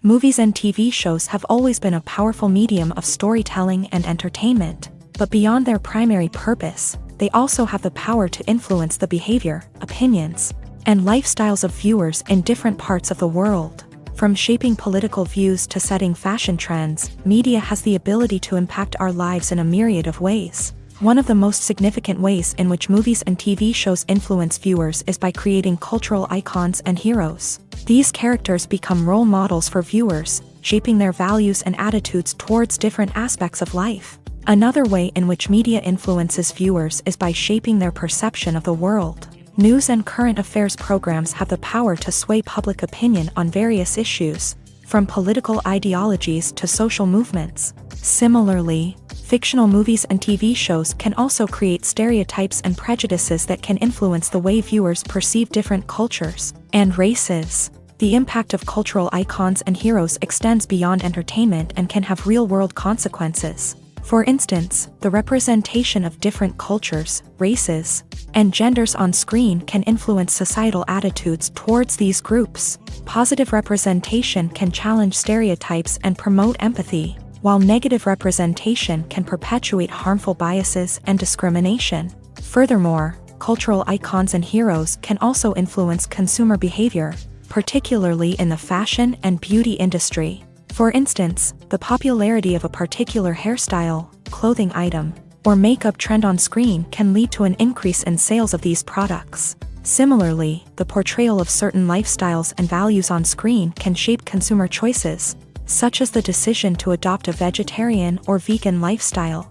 Movies and TV shows have always been a powerful medium of storytelling and entertainment, but beyond their primary purpose, they also have the power to influence the behavior, opinions, and lifestyles of viewers in different parts of the world. From shaping political views to setting fashion trends, media has the ability to impact our lives in a myriad of ways. One of the most significant ways in which movies and TV shows influence viewers is by creating cultural icons and heroes. These characters become role models for viewers, shaping their values and attitudes towards different aspects of life. Another way in which media influences viewers is by shaping their perception of the world. News and current affairs programs have the power to sway public opinion on various issues, from political ideologies to social movements. Similarly, fictional movies and TV shows can also create stereotypes and prejudices that can influence the way viewers perceive different cultures and races. The impact of cultural icons and heroes extends beyond entertainment and can have real-world consequences. For instance, the representation of different cultures, races, and genders on screen can influence societal attitudes towards these groups. Positive representation can challenge stereotypes and promote empathy, while negative representation can perpetuate harmful biases and discrimination. Furthermore, cultural icons and heroes can also influence consumer behavior, particularly in the fashion and beauty industry. For instance, the popularity of a particular hairstyle, clothing item, or makeup trend on screen can lead to an increase in sales of these products. Similarly, the portrayal of certain lifestyles and values on screen can shape consumer choices, such as the decision to adopt a vegetarian or vegan lifestyle.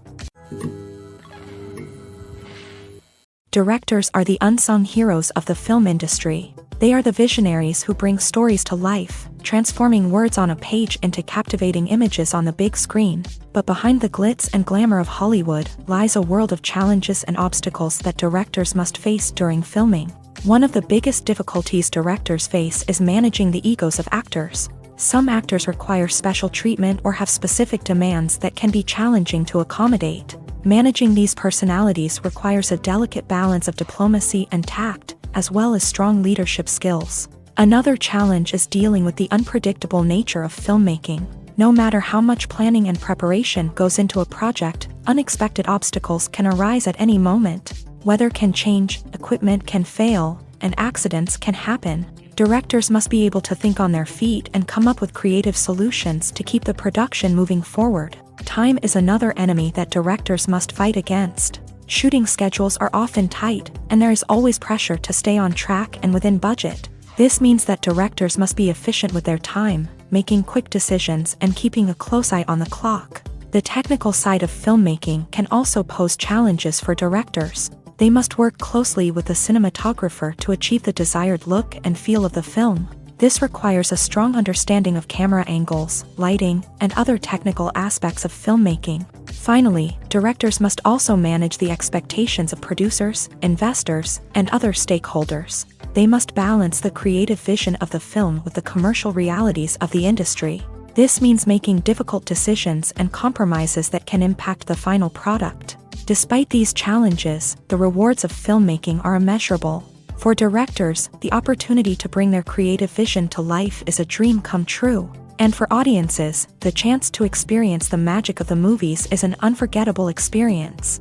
Directors are the unsung heroes of the film industry. They are the visionaries who bring stories to life, transforming words on a page into captivating images on the big screen. But behind the glitz and glamour of Hollywood lies a world of challenges and obstacles that directors must face during filming. One of the biggest difficulties directors face is managing the egos of actors. Some actors require special treatment or have specific demands that can be challenging to accommodate. Managing these personalities requires a delicate balance of diplomacy and tact, as well as strong leadership skills. Another challenge is dealing with the unpredictable nature of filmmaking. No matter how much planning and preparation goes into a project, unexpected obstacles can arise at any moment. Weather can change, equipment can fail, and accidents can happen. Directors must be able to think on their feet and come up with creative solutions to keep the production moving forward. Time is another enemy that directors must fight against. Shooting schedules are often tight, and there is always pressure to stay on track and within budget. This means that directors must be efficient with their time, making quick decisions and keeping a close eye on the clock. The technical side of filmmaking can also pose challenges for directors. They must work closely with the cinematographer to achieve the desired look and feel of the film. This requires a strong understanding of camera angles, lighting, and other technical aspects of filmmaking. Finally, directors must also manage the expectations of producers, investors, and other stakeholders. They must balance the creative vision of the film with the commercial realities of the industry. This means making difficult decisions and compromises that can impact the final product. Despite these challenges, the rewards of filmmaking are immeasurable. For directors, the opportunity to bring their creative vision to life is a dream come true. And for audiences, the chance to experience the magic of the movies is an unforgettable experience.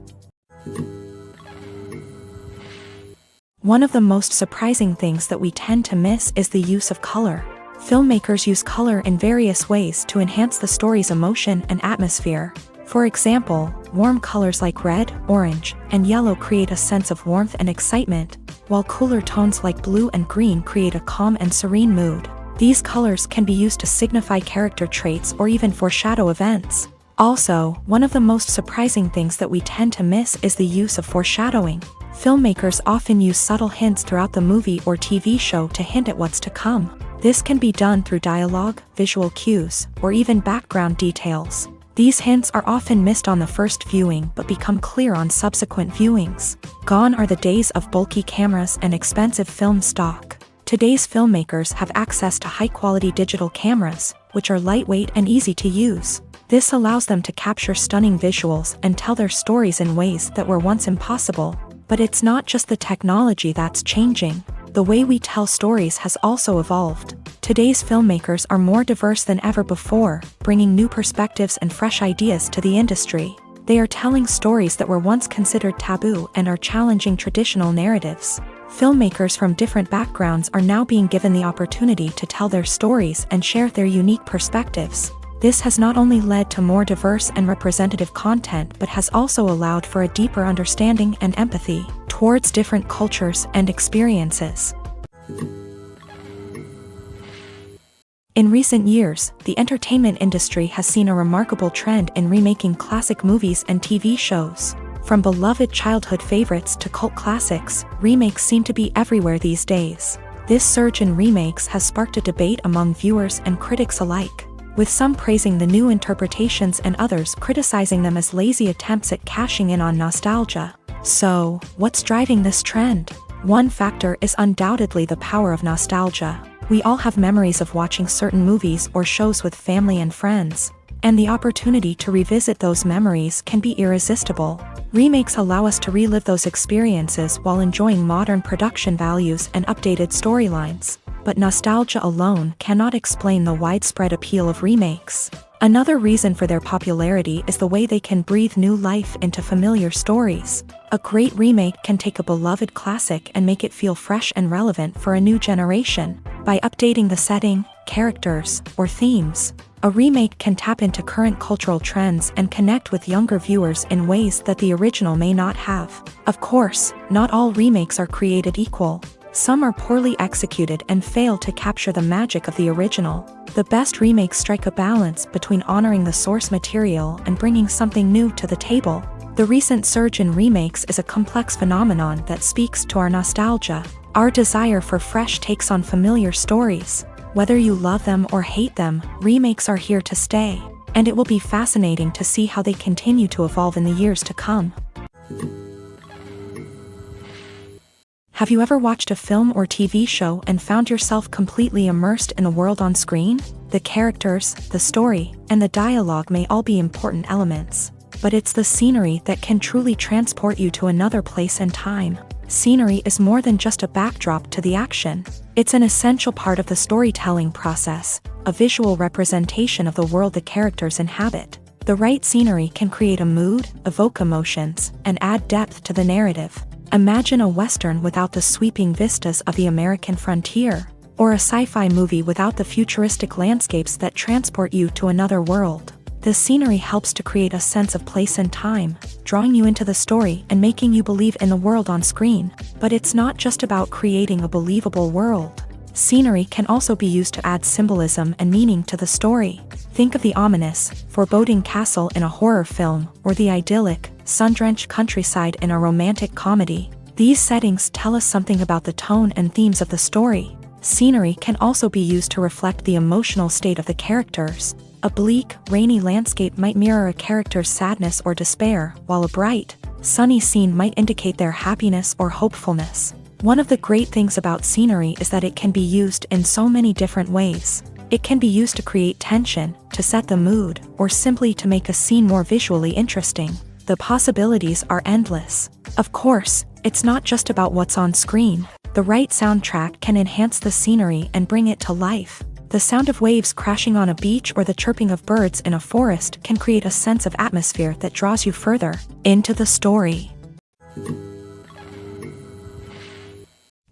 One of the most surprising things that we tend to miss is the use of color. Filmmakers use color in various ways to enhance the story's emotion and atmosphere. For example, warm colors like red, orange, and yellow create a sense of warmth and excitement, while cooler tones like blue and green create a calm and serene mood. These colors can be used to signify character traits or even foreshadow events. Also, one of the most surprising things that we tend to miss is the use of foreshadowing. Filmmakers often use subtle hints throughout the movie or TV show to hint at what's to come. This can be done through dialogue, visual cues, or even background details. These hints are often missed on the first viewing but become clear on subsequent viewings. Gone are the days of bulky cameras and expensive film stock. Today's filmmakers have access to high-quality digital cameras, which are lightweight and easy to use. This allows them to capture stunning visuals and tell their stories in ways that were once impossible. But it's not just the technology that's changing. The way we tell stories has also evolved. Today's filmmakers are more diverse than ever before, bringing new perspectives and fresh ideas to the industry. They are telling stories that were once considered taboo and are challenging traditional narratives. Filmmakers from different backgrounds are now being given the opportunity to tell their stories and share their unique perspectives. This has not only led to more diverse and representative content but has also allowed for a deeper understanding and empathy towards different cultures and experiences. In recent years, the entertainment industry has seen a remarkable trend in remaking classic movies and TV shows. From beloved childhood favorites to cult classics, remakes seem to be everywhere these days. This surge in remakes has sparked a debate among viewers and critics alike, with some praising the new interpretations and others criticizing them as lazy attempts at cashing in on nostalgia. So, what's driving this trend? One factor is undoubtedly the power of nostalgia. We all have memories of watching certain movies or shows with family and friends, and the opportunity to revisit those memories can be irresistible. Remakes allow us to relive those experiences while enjoying modern production values and updated storylines. But nostalgia alone cannot explain the widespread appeal of remakes. Another reason for their popularity is the way they can breathe new life into familiar stories. A great remake can take a beloved classic and make it feel fresh and relevant for a new generation. By updating the setting, characters, or themes, a remake can tap into current cultural trends and connect with younger viewers in ways that the original may not have. Of course, not all remakes are created equal. Some are poorly executed and fail to capture the magic of the original. The best remakes strike a balance between honoring the source material and bringing something new to the table. The recent surge in remakes is a complex phenomenon that speaks to our nostalgia, our desire for fresh takes on familiar stories. Whether you love them or hate them, remakes are here to stay, and it will be fascinating to see how they continue to evolve in the years to come. Have you ever watched a film or TV show and found yourself completely immersed in the world on screen? The characters, the story, and the dialogue may all be important elements, but it's the scenery that can truly transport you to another place and time. Scenery is more than just a backdrop to the action. It's an essential part of the storytelling process, a visual representation of the world the characters inhabit. The right scenery can create a mood, evoke emotions, and add depth to the narrative. Imagine a Western without the sweeping vistas of the American frontier, or a sci-fi movie without the futuristic landscapes that transport you to another world. The scenery helps to create a sense of place and time, drawing you into the story and making you believe in the world on screen. But it's not just about creating a believable world. Scenery can also be used to add symbolism and meaning to the story. Think of the ominous, foreboding castle in a horror film, or the idyllic, sun-drenched countryside in a romantic comedy. These settings tell us something about the tone and themes of the story. Scenery can also be used to reflect the emotional state of the characters. A bleak, rainy landscape might mirror a character's sadness or despair, while a bright, sunny scene might indicate their happiness or hopefulness. One of the great things about scenery is that it can be used in so many different ways. It can be used to create tension, to set the mood, or simply to make a scene more visually interesting. The possibilities are endless. Of course, it's not just about what's on screen. The right soundtrack can enhance the scenery and bring it to life. The sound of waves crashing on a beach or the chirping of birds in a forest can create a sense of atmosphere that draws you further into the story.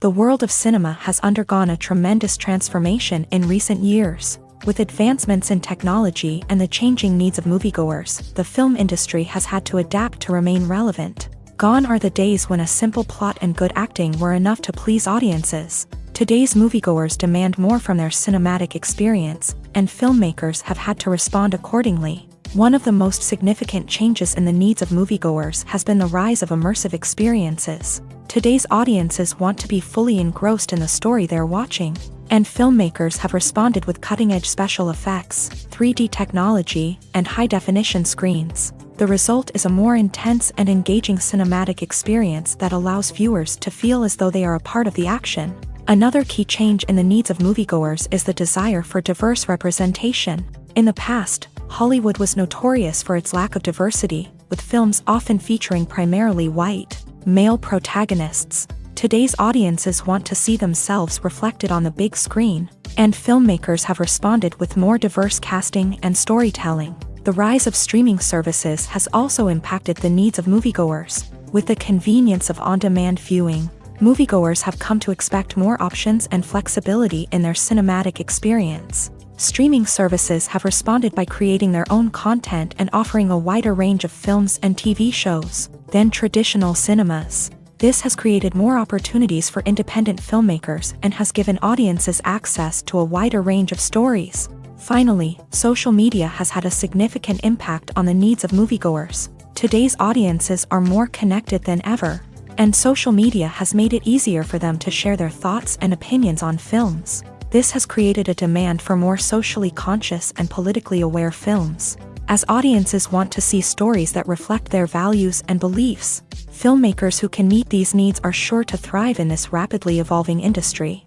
The world of cinema has undergone a tremendous transformation in recent years. With advancements in technology and the changing needs of moviegoers, the film industry has had to adapt to remain relevant. Gone are the days when a simple plot and good acting were enough to please audiences. Today's moviegoers demand more from their cinematic experience, and filmmakers have had to respond accordingly. One of the most significant changes in the needs of moviegoers has been the rise of immersive experiences. Today's audiences want to be fully engrossed in the story they're watching, and filmmakers have responded with cutting-edge special effects, 3D technology, and high-definition screens. The result is a more intense and engaging cinematic experience that allows viewers to feel as though they are a part of the action. Another key change in the needs of moviegoers is the desire for diverse representation. In the past, Hollywood was notorious for its lack of diversity, with films often featuring primarily white, male protagonists. Today's audiences want to see themselves reflected on the big screen, and filmmakers have responded with more diverse casting and storytelling. The rise of streaming services has also impacted the needs of moviegoers. With the convenience of on-demand viewing, moviegoers have come to expect more options and flexibility in their cinematic experience. Streaming services have responded by creating their own content and offering a wider range of films and TV shows than traditional cinemas. This has created more opportunities for independent filmmakers and has given audiences access to a wider range of stories. Finally, social media has had a significant impact on the needs of moviegoers. Today's audiences are more connected than ever, and social media has made it easier for them to share their thoughts and opinions on films. This has created a demand for more socially conscious and politically aware films. As audiences want to see stories that reflect their values and beliefs, filmmakers who can meet these needs are sure to thrive in this rapidly evolving industry.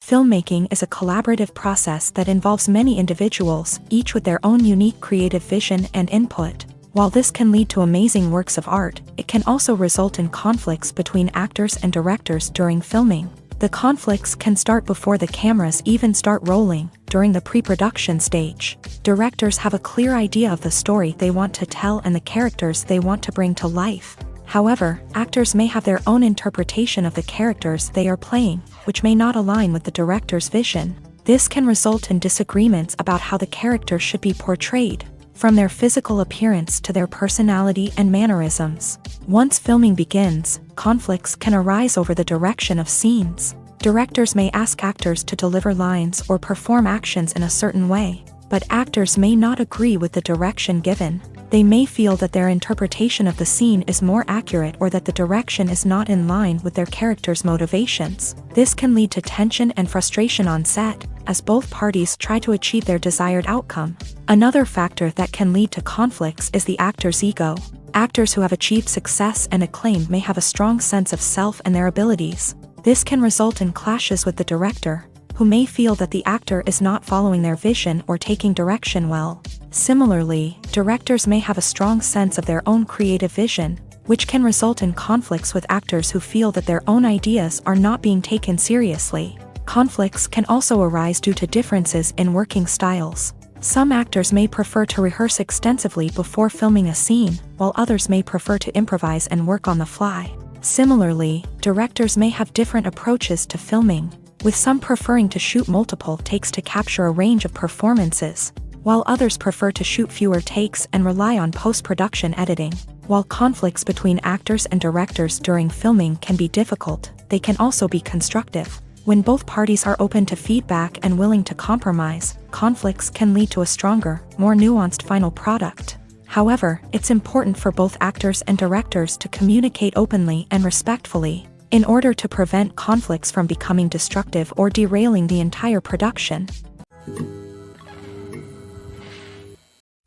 Filmmaking is a collaborative process that involves many individuals, each with their own unique creative vision and input. While this can lead to amazing works of art, it can also result in conflicts between actors and directors during filming. The conflicts can start before the cameras even start rolling, during the pre-production stage. Directors have a clear idea of the story they want to tell and the characters they want to bring to life. However, actors may have their own interpretation of the characters they are playing, which may not align with the director's vision. This can result in disagreements about how the character should be portrayed, from their physical appearance to their personality and mannerisms. Once filming begins, conflicts can arise over the direction of scenes. Directors may ask actors to deliver lines or perform actions in a certain way, but actors may not agree with the direction given. They may feel that their interpretation of the scene is more accurate or that the direction is not in line with their character's motivations. This can lead to tension and frustration on set, as both parties try to achieve their desired outcome. Another factor that can lead to conflicts is the actor's ego. Actors who have achieved success and acclaim may have a strong sense of self and their abilities. This can result in clashes with the director, who may feel that the actor is not following their vision or taking direction well. Similarly, directors may have a strong sense of their own creative vision, which can result in conflicts with actors who feel that their own ideas are not being taken seriously. Conflicts can also arise due to differences in working styles. Some actors may prefer to rehearse extensively before filming a scene, while others may prefer to improvise and work on the fly. Similarly, directors may have different approaches to filming, with some preferring to shoot multiple takes to capture a range of performances, while others prefer to shoot fewer takes and rely on post-production editing. While conflicts between actors and directors during filming can be difficult, they can also be constructive. When both parties are open to feedback and willing to compromise, conflicts can lead to a stronger, more nuanced final product. However, it's important for both actors and directors to communicate openly and respectfully, in order to prevent conflicts from becoming destructive or derailing the entire production.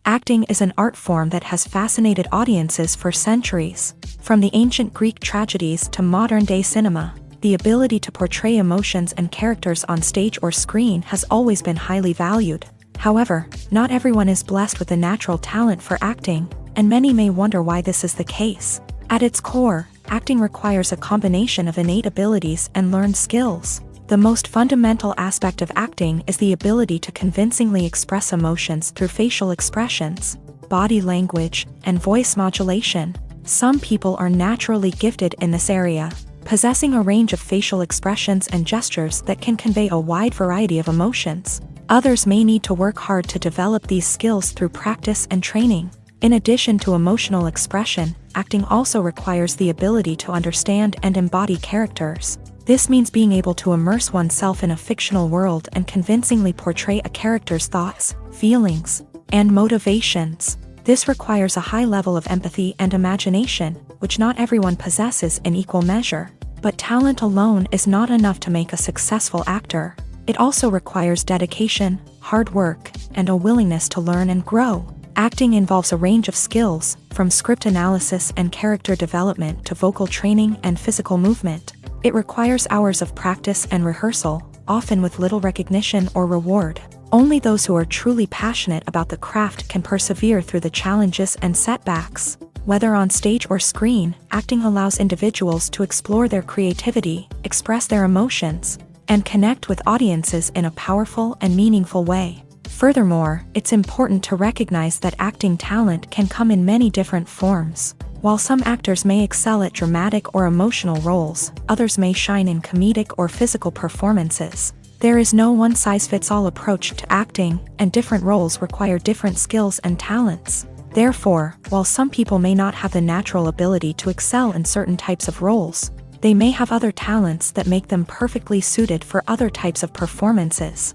Acting is an art form that has fascinated audiences for centuries. From the ancient Greek tragedies to modern-day cinema, the ability to portray emotions and characters on stage or screen has always been highly valued. However, not everyone is blessed with a natural talent for acting, and many may wonder why this is the case. At its core, acting requires a combination of innate abilities and learned skills. The most fundamental aspect of acting is the ability to convincingly express emotions through facial expressions, body language, and voice modulation. Some people are naturally gifted in this area, possessing a range of facial expressions and gestures that can convey a wide variety of emotions. Others may need to work hard to develop these skills through practice and training. In addition to emotional expression, acting also requires the ability to understand and embody characters. This means being able to immerse oneself in a fictional world and convincingly portray a character's thoughts, feelings, and motivations. This requires a high level of empathy and imagination, which not everyone possesses in equal measure. But talent alone is not enough to make a successful actor. It also requires dedication, hard work, and a willingness to learn and grow. Acting involves a range of skills, from script analysis and character development to vocal training and physical movement. It requires hours of practice and rehearsal, often with little recognition or reward. Only those who are truly passionate about the craft can persevere through the challenges and setbacks. Whether on stage or screen, acting allows individuals to explore their creativity, express their emotions, and connect with audiences in a powerful and meaningful way. Furthermore, it's important to recognize that acting talent can come in many different forms. While some actors may excel at dramatic or emotional roles, others may shine in comedic or physical performances. There is no one-size-fits-all approach to acting, and different roles require different skills and talents. Therefore, while some people may not have the natural ability to excel in certain types of roles, they may have other talents that make them perfectly suited for other types of performances.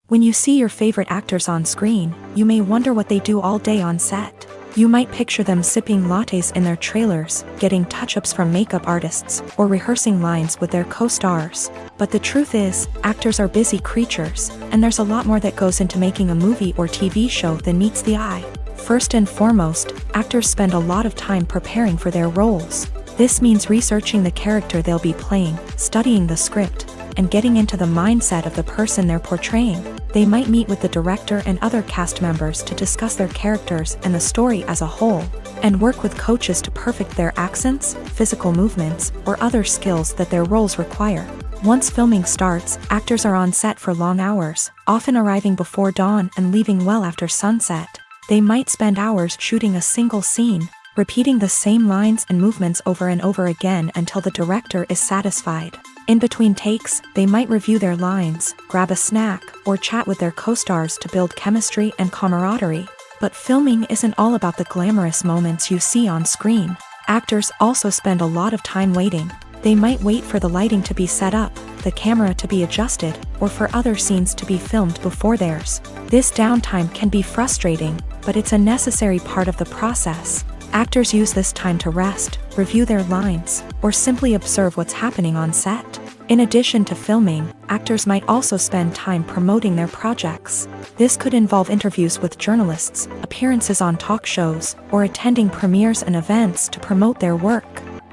When you see your favorite actors on screen, you may wonder what they do all day on set. You might picture them sipping lattes in their trailers, getting touch-ups from makeup artists, or rehearsing lines with their co-stars. But the truth is, actors are busy creatures, and there's a lot more that goes into making a movie or TV show than meets the eye. First and foremost, actors spend a lot of time preparing for their roles. This means researching the character they'll be playing, studying the script, and getting into the mindset of the person they're portraying. They might meet with the director and other cast members to discuss their characters and the story as a whole, and work with coaches to perfect their accents, physical movements, or other skills that their roles require. Once filming starts, actors are on set for long hours, often arriving before dawn and leaving well after sunset. They might spend hours shooting a single scene, repeating the same lines and movements over and over again until the director is satisfied. In between takes, they might review their lines, grab a snack, or chat with their co-stars to build chemistry and camaraderie. But filming isn't all about the glamorous moments you see on screen. Actors also spend a lot of time waiting. They might wait for the lighting to be set up, the camera to be adjusted, or for other scenes to be filmed before theirs. This downtime can be frustrating, but it's a necessary part of the process. Actors use this time to rest, review their lines, or simply observe what's happening on set. In addition to filming, actors might also spend time promoting their projects. This could involve interviews with journalists, appearances on talk shows, or attending premieres and events to promote their work.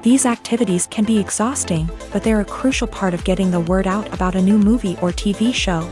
These activities can be exhausting, but they're a crucial part of getting the word out about a new movie or TV show.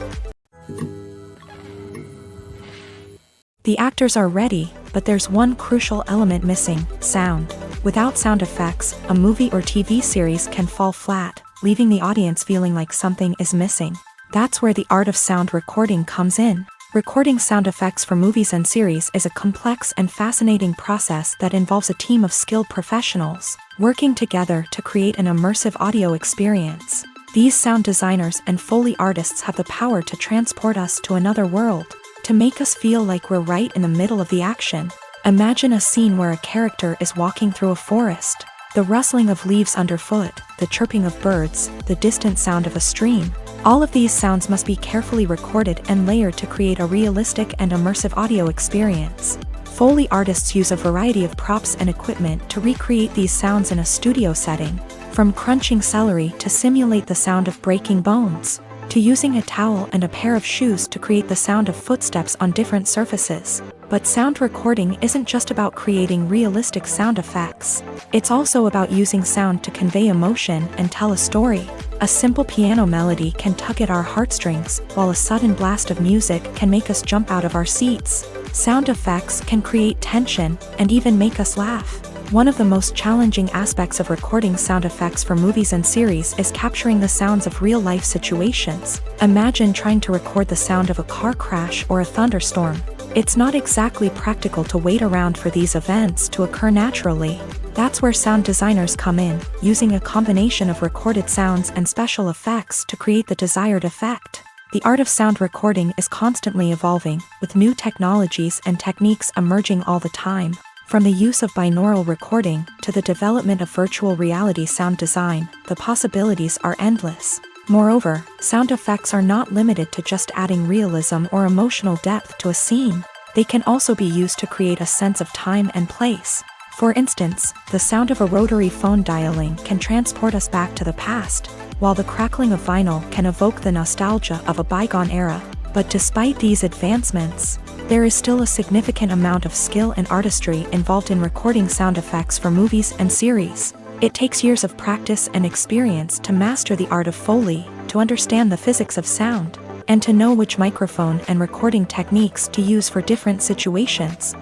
The actors are ready, but there's one crucial element missing: sound. Without sound effects, a movie or TV series can fall flat, leaving the audience feeling like something is missing. That's where the art of sound recording comes in. Recording sound effects for movies and series is a complex and fascinating process that involves a team of skilled professionals working together to create an immersive audio experience. These sound designers and Foley artists have the power to transport us to another world, to make us feel like we're right in the middle of the action. Imagine a scene where a character is walking through a forest. The rustling of leaves underfoot, the chirping of birds, the distant sound of a stream. All of these sounds must be carefully recorded and layered to create a realistic and immersive audio experience. Foley artists use a variety of props and equipment to recreate these sounds in a studio setting, from crunching celery to simulate the sound of breaking bones, to using a towel and a pair of shoes to create the sound of footsteps on different surfaces. But sound recording isn't just about creating realistic sound effects. It's also about using sound to convey emotion and tell a story. A simple piano melody can tug at our heartstrings, while a sudden blast of music can make us jump out of our seats. Sound effects can create tension and even make us laugh. One of the most challenging aspects of recording sound effects for movies and series is capturing the sounds of real-life situations. Imagine trying to record the sound of a car crash or a thunderstorm. It's not exactly practical to wait around for these events to occur naturally. That's where sound designers come in, using a combination of recorded sounds and special effects to create the desired effect. The art of sound recording is constantly evolving, with new technologies and techniques emerging all the time. From the use of binaural recording to the development of virtual reality sound design, the possibilities are endless. Moreover, sound effects are not limited to just adding realism or emotional depth to a scene. They can also be used to create a sense of time and place. For instance, the sound of a rotary phone dialing can transport us back to the past, while the crackling of vinyl can evoke the nostalgia of a bygone era. But despite these advancements, there is still a significant amount of skill and artistry involved in recording sound effects for movies and series. It takes years of practice and experience to master the art of Foley, to understand the physics of sound, and to know which microphone and recording techniques to use for different situations.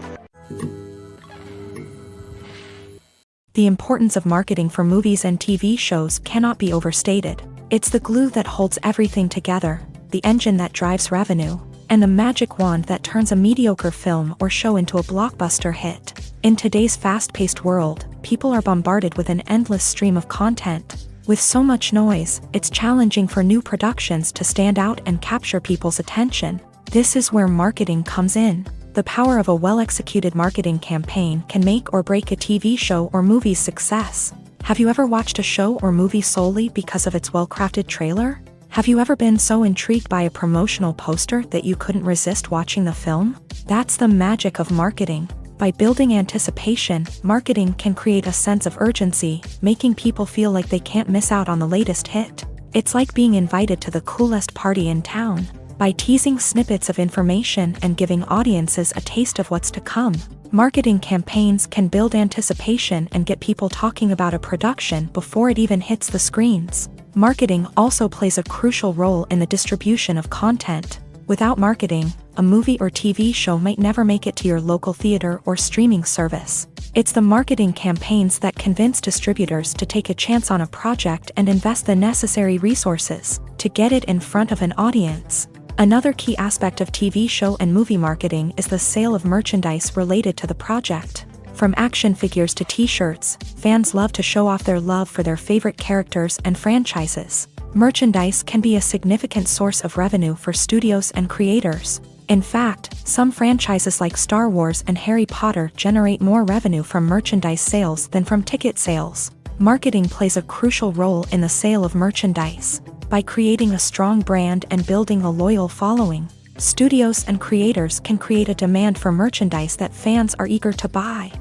The importance of marketing for movies and TV shows cannot be overstated. It's the glue that holds everything together, the engine that drives revenue, and the magic wand that turns a mediocre film or show into a blockbuster hit. In today's fast-paced world, people are bombarded with an endless stream of content. With so much noise, it's challenging for new productions to stand out and capture people's attention. This is where marketing comes in. The power of a well-executed marketing campaign can make or break a TV show or movie's success. Have you ever watched a show or movie solely because of its well-crafted trailer? Have you ever been so intrigued by a promotional poster that you couldn't resist watching the film? That's the magic of marketing. By building anticipation, marketing can create a sense of urgency, making people feel like they can't miss out on the latest hit. It's like being invited to the coolest party in town. By teasing snippets of information and giving audiences a taste of what's to come, marketing campaigns can build anticipation and get people talking about a production before it even hits the screens. Marketing also plays a crucial role in the distribution of content. Without marketing, a movie or TV show might never make it to your local theater or streaming service. It's the marketing campaigns that convince distributors to take a chance on a project and invest the necessary resources to get it in front of an audience. Another key aspect of TV show and movie marketing is the sale of merchandise related to the project. From action figures to t-shirts, fans love to show off their love for their favorite characters and franchises. Merchandise can be a significant source of revenue for studios and creators. In fact, some franchises like Star Wars and Harry Potter generate more revenue from merchandise sales than from ticket sales. Marketing plays a crucial role in the sale of merchandise. By creating a strong brand and building a loyal following, studios and creators can create a demand for merchandise that fans are eager to buy.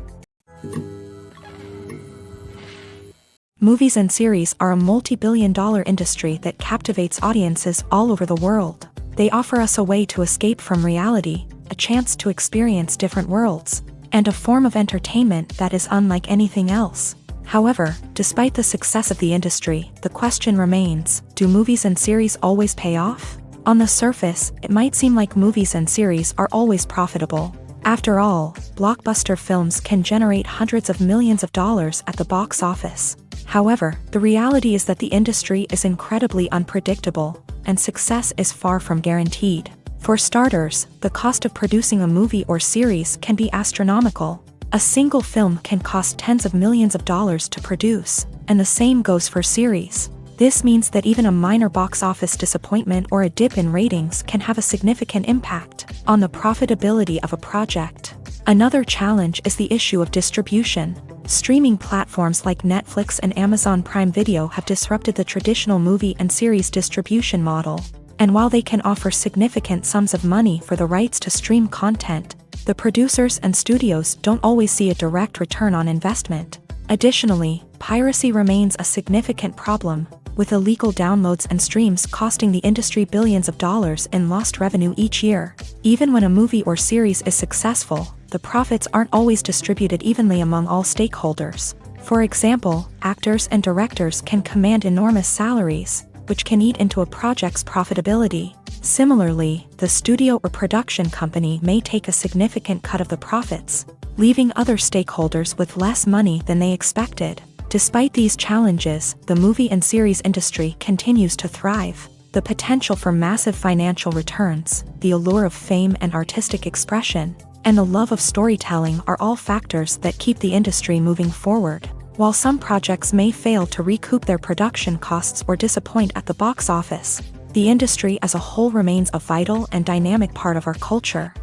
Movies and series are a multi-billion-dollar industry that captivates audiences all over the world. They offer us a way to escape from reality, a chance to experience different worlds, and a form of entertainment that is unlike anything else. However, despite the success of the industry, the question remains, do movies and series always pay off? On the surface, it might seem like movies and series are always profitable. After all, blockbuster films can generate hundreds of millions of dollars at the box office. However, the reality is that the industry is incredibly unpredictable, and success is far from guaranteed. For starters, the cost of producing a movie or series can be astronomical. A single film can cost tens of millions of dollars to produce, and the same goes for series. This means that even a minor box office disappointment or a dip in ratings can have a significant impact on the profitability of a project. Another challenge is the issue of distribution. Streaming platforms like Netflix and Amazon Prime Video have disrupted the traditional movie and series distribution model. And while they can offer significant sums of money for the rights to stream content, the producers and studios don't always see a direct return on investment. Additionally, piracy remains a significant problem, with illegal downloads and streams costing the industry billions of dollars in lost revenue each year. Even when a movie or series is successful, the profits aren't always distributed evenly among all stakeholders. For example, actors and directors can command enormous salaries, which can eat into a project's profitability. Similarly, the studio or production company may take a significant cut of the profits, leaving other stakeholders with less money than they expected. Despite these challenges, the movie and series industry continues to thrive. The potential for massive financial returns, the allure of fame and artistic expression, and the love of storytelling are all factors that keep the industry moving forward. While some projects may fail to recoup their production costs or disappoint at the box office, the industry as a whole remains a vital and dynamic part of our culture.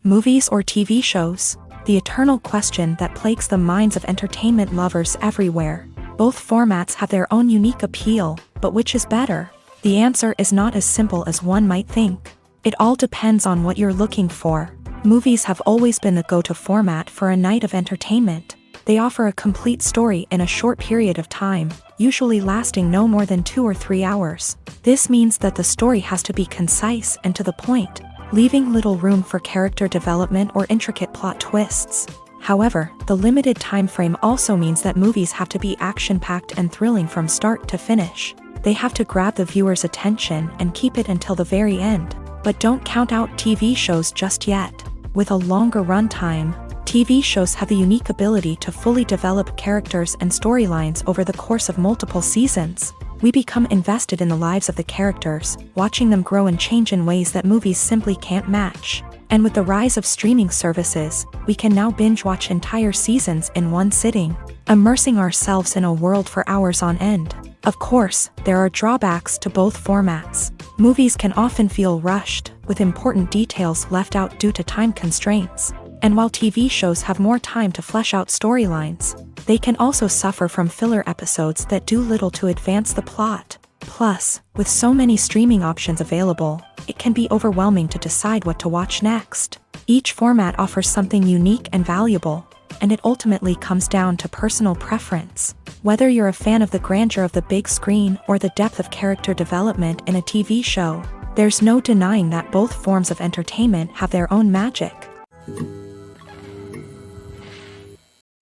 Movies or TV shows? The eternal question that plagues the minds of entertainment lovers everywhere. Both formats have their own unique appeal, but which is better? The answer is not as simple as one might think. It all depends on what you're looking for. Movies have always been the go-to format for a night of entertainment. They offer a complete story in a short period of time, usually lasting no more than 2 or 3 hours. This means that the story has to be concise and to the point, leaving little room for character development or intricate plot twists. However, the limited time frame also means that movies have to be action-packed and thrilling from start to finish. They have to grab the viewer's attention and keep it until the very end. But don't count out TV shows just yet. With a longer runtime, TV shows have the unique ability to fully develop characters and storylines over the course of multiple seasons. We become invested in the lives of the characters, watching them grow and change in ways that movies simply can't match. And with the rise of streaming services, we can now binge-watch entire seasons in one sitting, immersing ourselves in a world for hours on end. Of course, there are drawbacks to both formats. Movies can often feel rushed, with important details left out due to time constraints. And while TV shows have more time to flesh out storylines, they can also suffer from filler episodes that do little to advance the plot. Plus, with so many streaming options available, it can be overwhelming to decide what to watch next. Each format offers something unique and valuable, and it ultimately comes down to personal preference. Whether you're a fan of the grandeur of the big screen or the depth of character development in a TV show, there's no denying that both forms of entertainment have their own magic.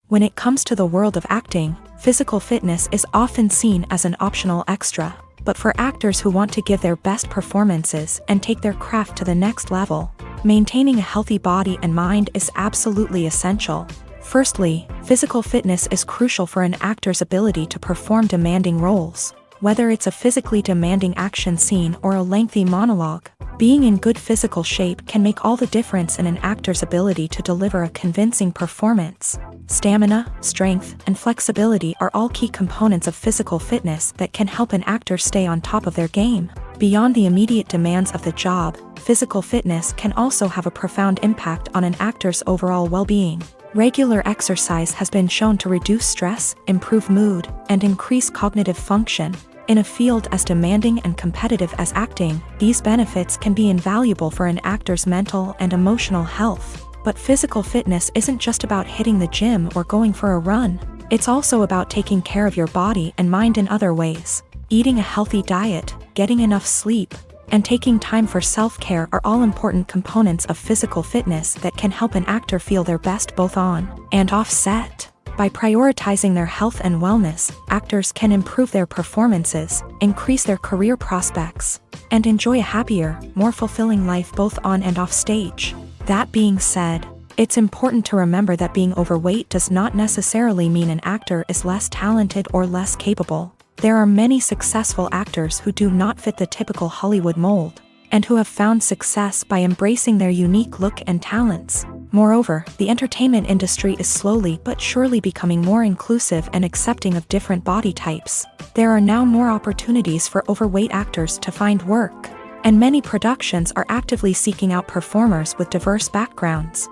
When it comes to the world of acting, physical fitness is often seen as an optional extra. But for actors who want to give their best performances and take their craft to the next level, maintaining a healthy body and mind is absolutely essential. Firstly, physical fitness is crucial for an actor's ability to perform demanding roles. Whether it's a physically demanding action scene or a lengthy monologue, being in good physical shape can make all the difference in an actor's ability to deliver a convincing performance. Stamina, strength, and flexibility are all key components of physical fitness that can help an actor stay on top of their game. Beyond the immediate demands of the job, physical fitness can also have a profound impact on an actor's overall well-being. Regular exercise has been shown to reduce stress, improve mood, and increase cognitive function. In a field as demanding and competitive as acting, these benefits can be invaluable for an actor's mental and emotional health. But physical fitness isn't just about hitting the gym or going for a run. It's also about taking care of your body and mind in other ways. Eating a healthy diet, getting enough sleep, and taking time for self-care are all important components of physical fitness that can help an actor feel their best both on and off set. By prioritizing their health and wellness, actors can improve their performances, increase their career prospects, and enjoy a happier, more fulfilling life both on and off stage. That being said, it's important to remember that being overweight does not necessarily mean an actor is less talented or less capable. There are many successful actors who do not fit the typical Hollywood mold, and who have found success by embracing their unique look and talents. Moreover, the entertainment industry is slowly but surely becoming more inclusive and accepting of different body types. There are now more opportunities for overweight actors to find work, and many productions are actively seeking out performers with diverse backgrounds.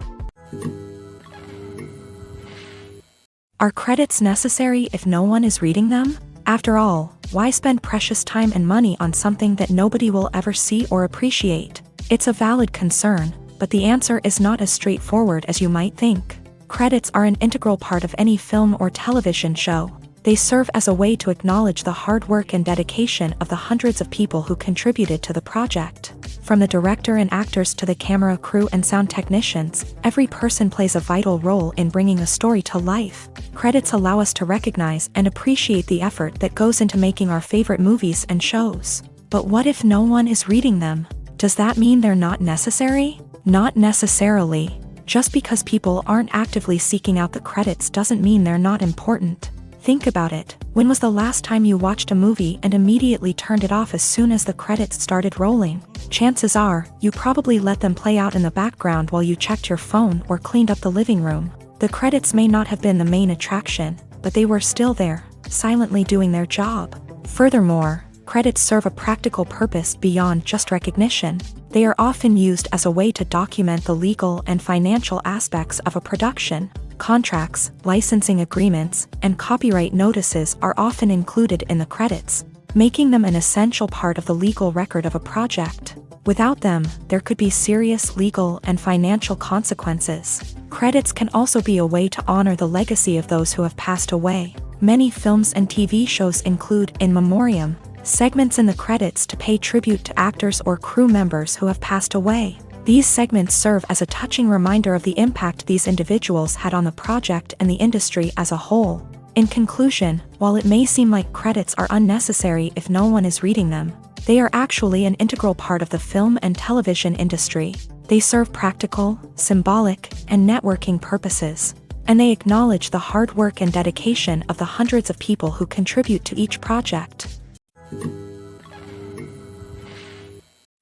Are credits necessary if no one is reading them? After all, why spend precious time and money on something that nobody will ever see or appreciate? It's a valid concern, but the answer is not as straightforward as you might think. Credits are an integral part of any film or television show. They serve as a way to acknowledge the hard work and dedication of the hundreds of people who contributed to the project. From the director and actors to the camera crew and sound technicians, every person plays a vital role in bringing a story to life. Credits allow us to recognize and appreciate the effort that goes into making our favorite movies and shows. But what if no one is reading them? Does that mean they're not necessary? Not necessarily. Just because people aren't actively seeking out the credits doesn't mean they're not important. Think about it. When was the last time you watched a movie and immediately turned it off as soon as the credits started rolling? Chances are, you probably let them play out in the background while you checked your phone or cleaned up the living room. The credits may not have been the main attraction, but they were still there, silently doing their job. Furthermore, credits serve a practical purpose beyond just recognition. They are often used as a way to document the legal and financial aspects of a production. Contracts, licensing agreements, and copyright notices are often included in the credits, making them an essential part of the legal record of a project. Without them, there could be serious legal and financial consequences. Credits can also be a way to honor the legacy of those who have passed away. Many films and TV shows include in memoriam segments in the credits to pay tribute to actors or crew members who have passed away. These segments serve as a touching reminder of the impact these individuals had on the project and the industry as a whole. In conclusion, while it may seem like credits are unnecessary if no one is reading them, they are actually an integral part of the film and television industry. They serve practical, symbolic, and networking purposes, and they acknowledge the hard work and dedication of the hundreds of people who contribute to each project.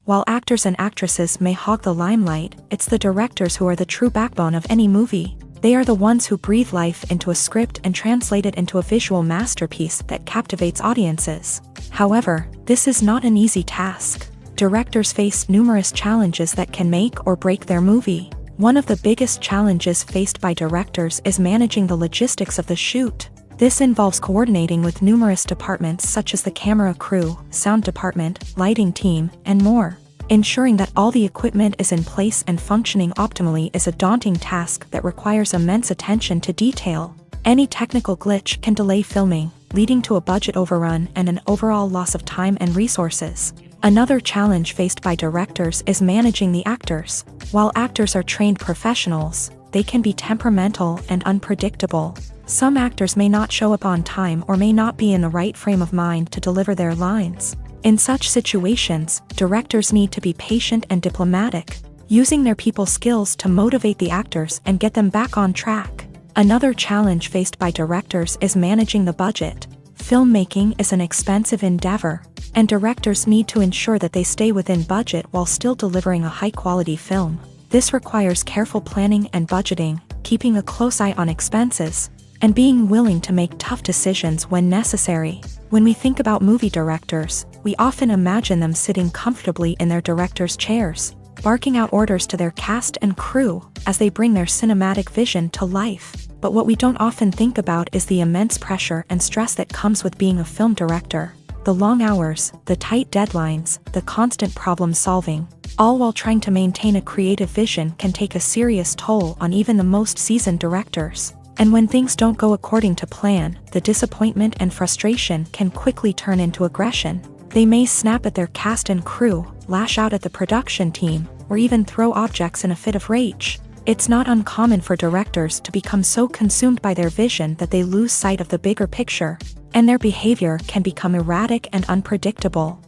While actors and actresses may hog the limelight, it's the directors who are the true backbone of any movie. They are the ones who breathe life into a script and translate it into a visual masterpiece that captivates audiences. However, this is not an easy task. Directors face numerous challenges that can make or break their movie. One of the biggest challenges faced by directors is managing the logistics of the shoot. This involves coordinating with numerous departments such as the camera crew, sound department, lighting team, and more. Ensuring that all the equipment is in place and functioning optimally is a daunting task that requires immense attention to detail. Any technical glitch can delay filming, leading to a budget overrun and an overall loss of time and resources. Another challenge faced by directors is managing the actors. While actors are trained professionals, they can be temperamental and unpredictable. Some actors may not show up on time or may not be in the right frame of mind to deliver their lines. In such situations, directors need to be patient and diplomatic, using their people skills to motivate the actors and get them back on track. Another challenge faced by directors is managing the budget. Filmmaking is an expensive endeavor, and directors need to ensure that they stay within budget while still delivering a high-quality film. This requires careful planning and budgeting, keeping a close eye on expenses, and being willing to make tough decisions when necessary. When we think about movie directors, we often imagine them sitting comfortably in their director's chairs, barking out orders to their cast and crew as they bring their cinematic vision to life. But what we don't often think about is the immense pressure and stress that comes with being a film director. The long hours, the tight deadlines, the constant problem solving, all while trying to maintain a creative vision can take a serious toll on even the most seasoned directors. And when things don't go according to plan, the disappointment and frustration can quickly turn into aggression. They may snap at their cast and crew, lash out at the production team, or even throw objects in a fit of rage. It's not uncommon for directors to become so consumed by their vision that they lose sight of the bigger picture, and their behavior can become erratic and unpredictable.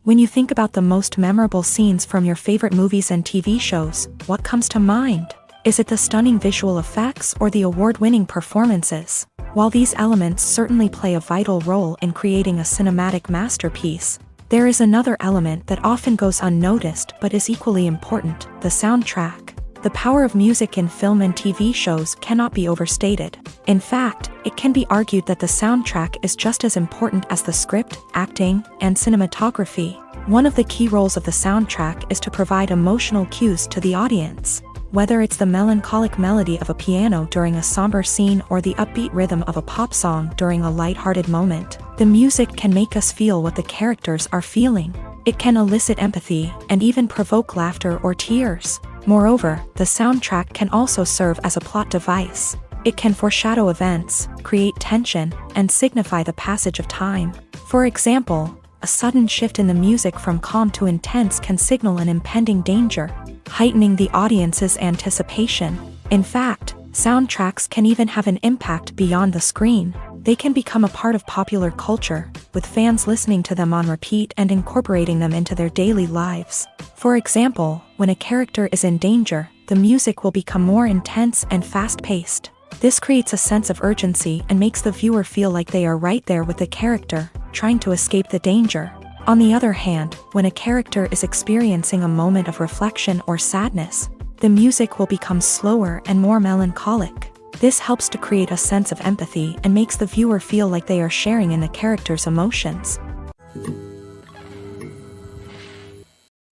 When you think about the most memorable scenes from your favorite movies and TV shows, what comes to mind? Is it the stunning visual effects or the award-winning performances? While these elements certainly play a vital role in creating a cinematic masterpiece, there is another element that often goes unnoticed but is equally important: the soundtrack. The power of music in film and TV shows cannot be overstated. In fact, it can be argued that the soundtrack is just as important as the script, acting, and cinematography. One of the key roles of the soundtrack is to provide emotional cues to the audience. Whether it's the melancholic melody of a piano during a somber scene or the upbeat rhythm of a pop song during a lighthearted moment, the music can make us feel what the characters are feeling. It can elicit empathy and even provoke laughter or tears. Moreover, the soundtrack can also serve as a plot device. It can foreshadow events, create tension, and signify the passage of time. For example, a sudden shift in the music from calm to intense can signal an impending danger, heightening the audience's anticipation. In fact, soundtracks can even have an impact beyond the screen. They can become a part of popular culture, with fans listening to them on repeat and incorporating them into their daily lives. For example, when a character is in danger, the music will become more intense and fast-paced. This creates a sense of urgency and makes the viewer feel like they are right there with the character, trying to escape the danger. On the other hand, when a character is experiencing a moment of reflection or sadness, the music will become slower and more melancholic. This helps to create a sense of empathy and makes the viewer feel like they are sharing in the character's emotions.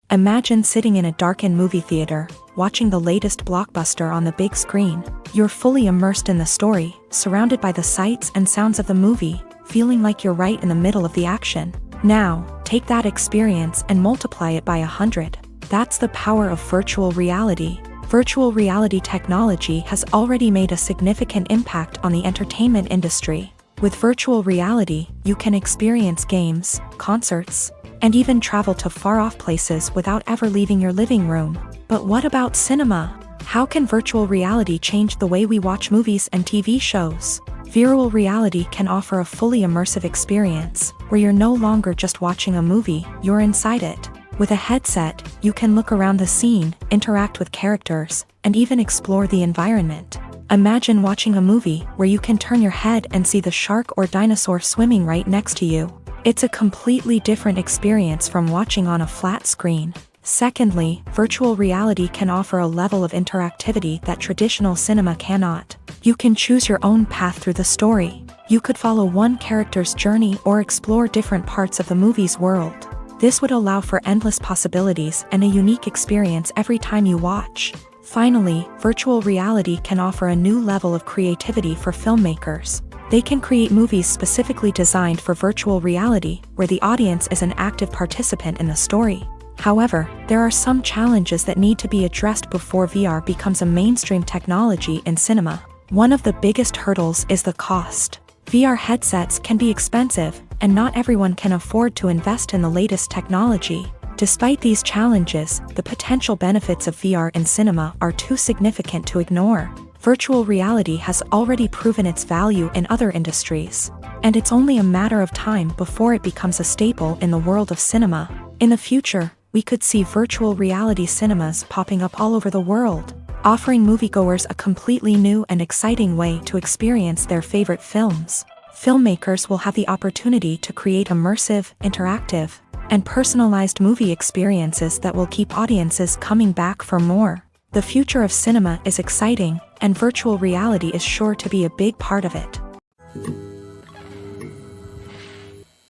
Imagine sitting in a darkened movie theater, watching the latest blockbuster on the big screen. You're fully immersed in the story, surrounded by the sights and sounds of the movie, feeling like you're right in the middle of the action. Now, take that experience and multiply it by 100. That's the power of virtual reality. Virtual reality technology has already made a significant impact on the entertainment industry. With virtual reality, you can experience games, concerts, and even travel to far-off places without ever leaving your living room. But what about cinema? How can virtual reality change the way we watch movies and TV shows? Virtual reality can offer a fully immersive experience, where you're no longer just watching a movie, you're inside it. With a headset, you can look around the scene, interact with characters, and even explore the environment. Imagine watching a movie where you can turn your head and see the shark or dinosaur swimming right next to you. It's a completely different experience from watching on a flat screen. Secondly, virtual reality can offer a level of interactivity that traditional cinema cannot. You can choose your own path through the story. You could follow one character's journey or explore different parts of the movie's world. This would allow for endless possibilities and a unique experience every time you watch. Finally, virtual reality can offer a new level of creativity for filmmakers. They can create movies specifically designed for virtual reality, where the audience is an active participant in the story. However, there are some challenges that need to be addressed before VR becomes a mainstream technology in cinema. One of the biggest hurdles is the cost. VR headsets can be expensive, and not everyone can afford to invest in the latest technology. Despite these challenges, the potential benefits of VR in cinema are too significant to ignore. Virtual reality has already proven its value in other industries. and it's only a matter of time before it becomes a staple in the world of cinema. In the future, we could see virtual reality cinemas popping up all over the world, offering moviegoers a completely new and exciting way to experience their favorite films. Filmmakers will have the opportunity to create immersive, interactive, and personalized movie experiences that will keep audiences coming back for more. The future of cinema is exciting, and virtual reality is sure to be a big part of it.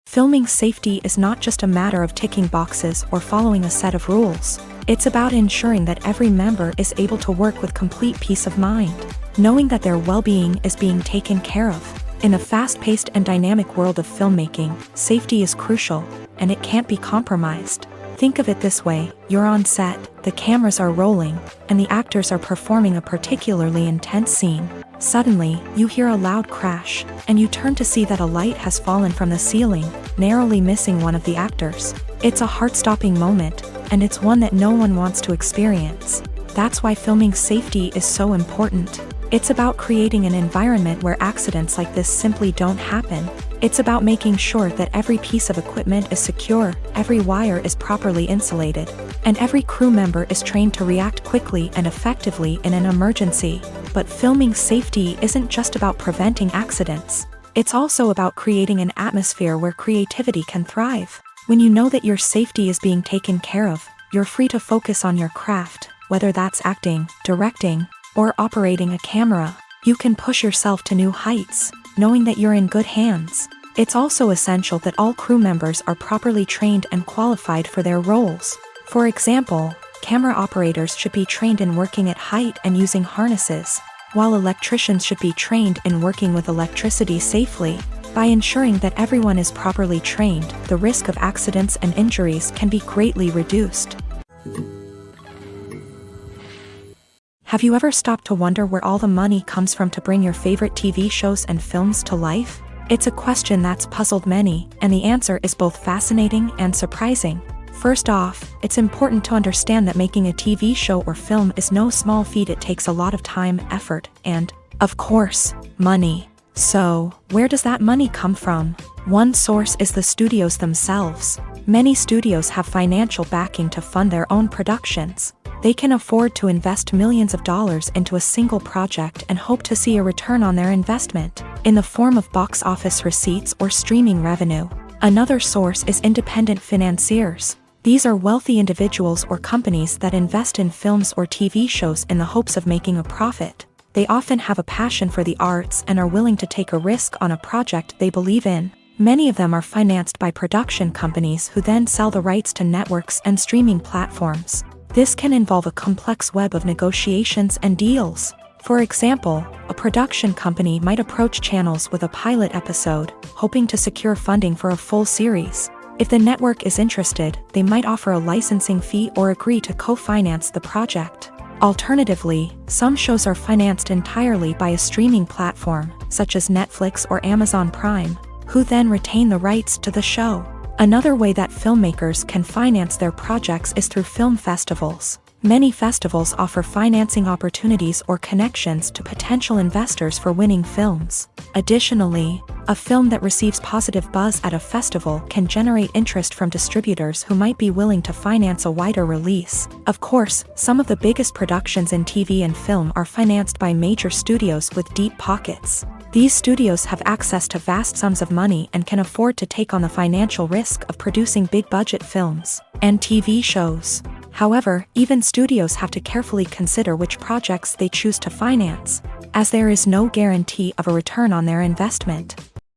Filming safety is not just a matter of ticking boxes or following a set of rules. It's about ensuring that every member is able to work with complete peace of mind, knowing that their well-being is being taken care of. In the fast-paced and dynamic world of filmmaking, safety is crucial, and it can't be compromised. Think of it this way: you're on set, the cameras are rolling, and the actors are performing a particularly intense scene. Suddenly, you hear a loud crash, and you turn to see that a light has fallen from the ceiling, narrowly missing one of the actors. It's a heart-stopping moment, and it's one that no one wants to experience. That's why filming safety is so important. It's about creating an environment where accidents like this simply don't happen. It's about making sure that every piece of equipment is secure, every wire is properly insulated, and every crew member is trained to react quickly and effectively in an emergency. But filming safety isn't just about preventing accidents. It's also about creating an atmosphere where creativity can thrive. When you know that your safety is being taken care of, you're free to focus on your craft, whether that's acting, directing, or operating a camera. You can push yourself to new heights, knowing that you're in good hands. It's also essential that all crew members are properly trained and qualified for their roles. For example, camera operators should be trained in working at height and using harnesses, while electricians should be trained in working with electricity safely. By ensuring that everyone is properly trained, the risk of accidents and injuries can be greatly reduced. Have you ever stopped to wonder where all the money comes from to bring your favorite TV shows and films to life? It's a question that's puzzled many, and the answer is both fascinating and surprising. First off, it's important to understand that making a TV show or film is no small feat. It takes a lot of time, effort, and, of course, money. So, where does that money come from? One source is the studios themselves. Many studios have financial backing to fund their own productions. They can afford to invest millions of dollars into a single project and hope to see a return on their investment, in the form of box office receipts or streaming revenue. Another source is independent financiers. These are wealthy individuals or companies that invest in films or TV shows in the hopes of making a profit. They often have a passion for the arts and are willing to take a risk on a project they believe in. Many of them are financed by production companies who then sell the rights to networks and streaming platforms. This can involve a complex web of negotiations and deals. For example, a production company might approach channels with a pilot episode, hoping to secure funding for a full series. If the network is interested, they might offer a licensing fee or agree to co-finance the project. Alternatively, some shows are financed entirely by a streaming platform, such as Netflix or Amazon Prime, who then retain the rights to the show. Another way that filmmakers can finance their projects is through film festivals. Many festivals offer financing opportunities or connections to potential investors for winning films. Additionally, a film that receives positive buzz at a festival can generate interest from distributors who might be willing to finance a wider release. Of course, some of the biggest productions in TV and film are financed by major studios with deep pockets. These studios have access to vast sums of money and can afford to take on the financial risk of producing big-budget films and TV shows. However, even studios have to carefully consider which projects they choose to finance, as there is no guarantee of a return on their investment.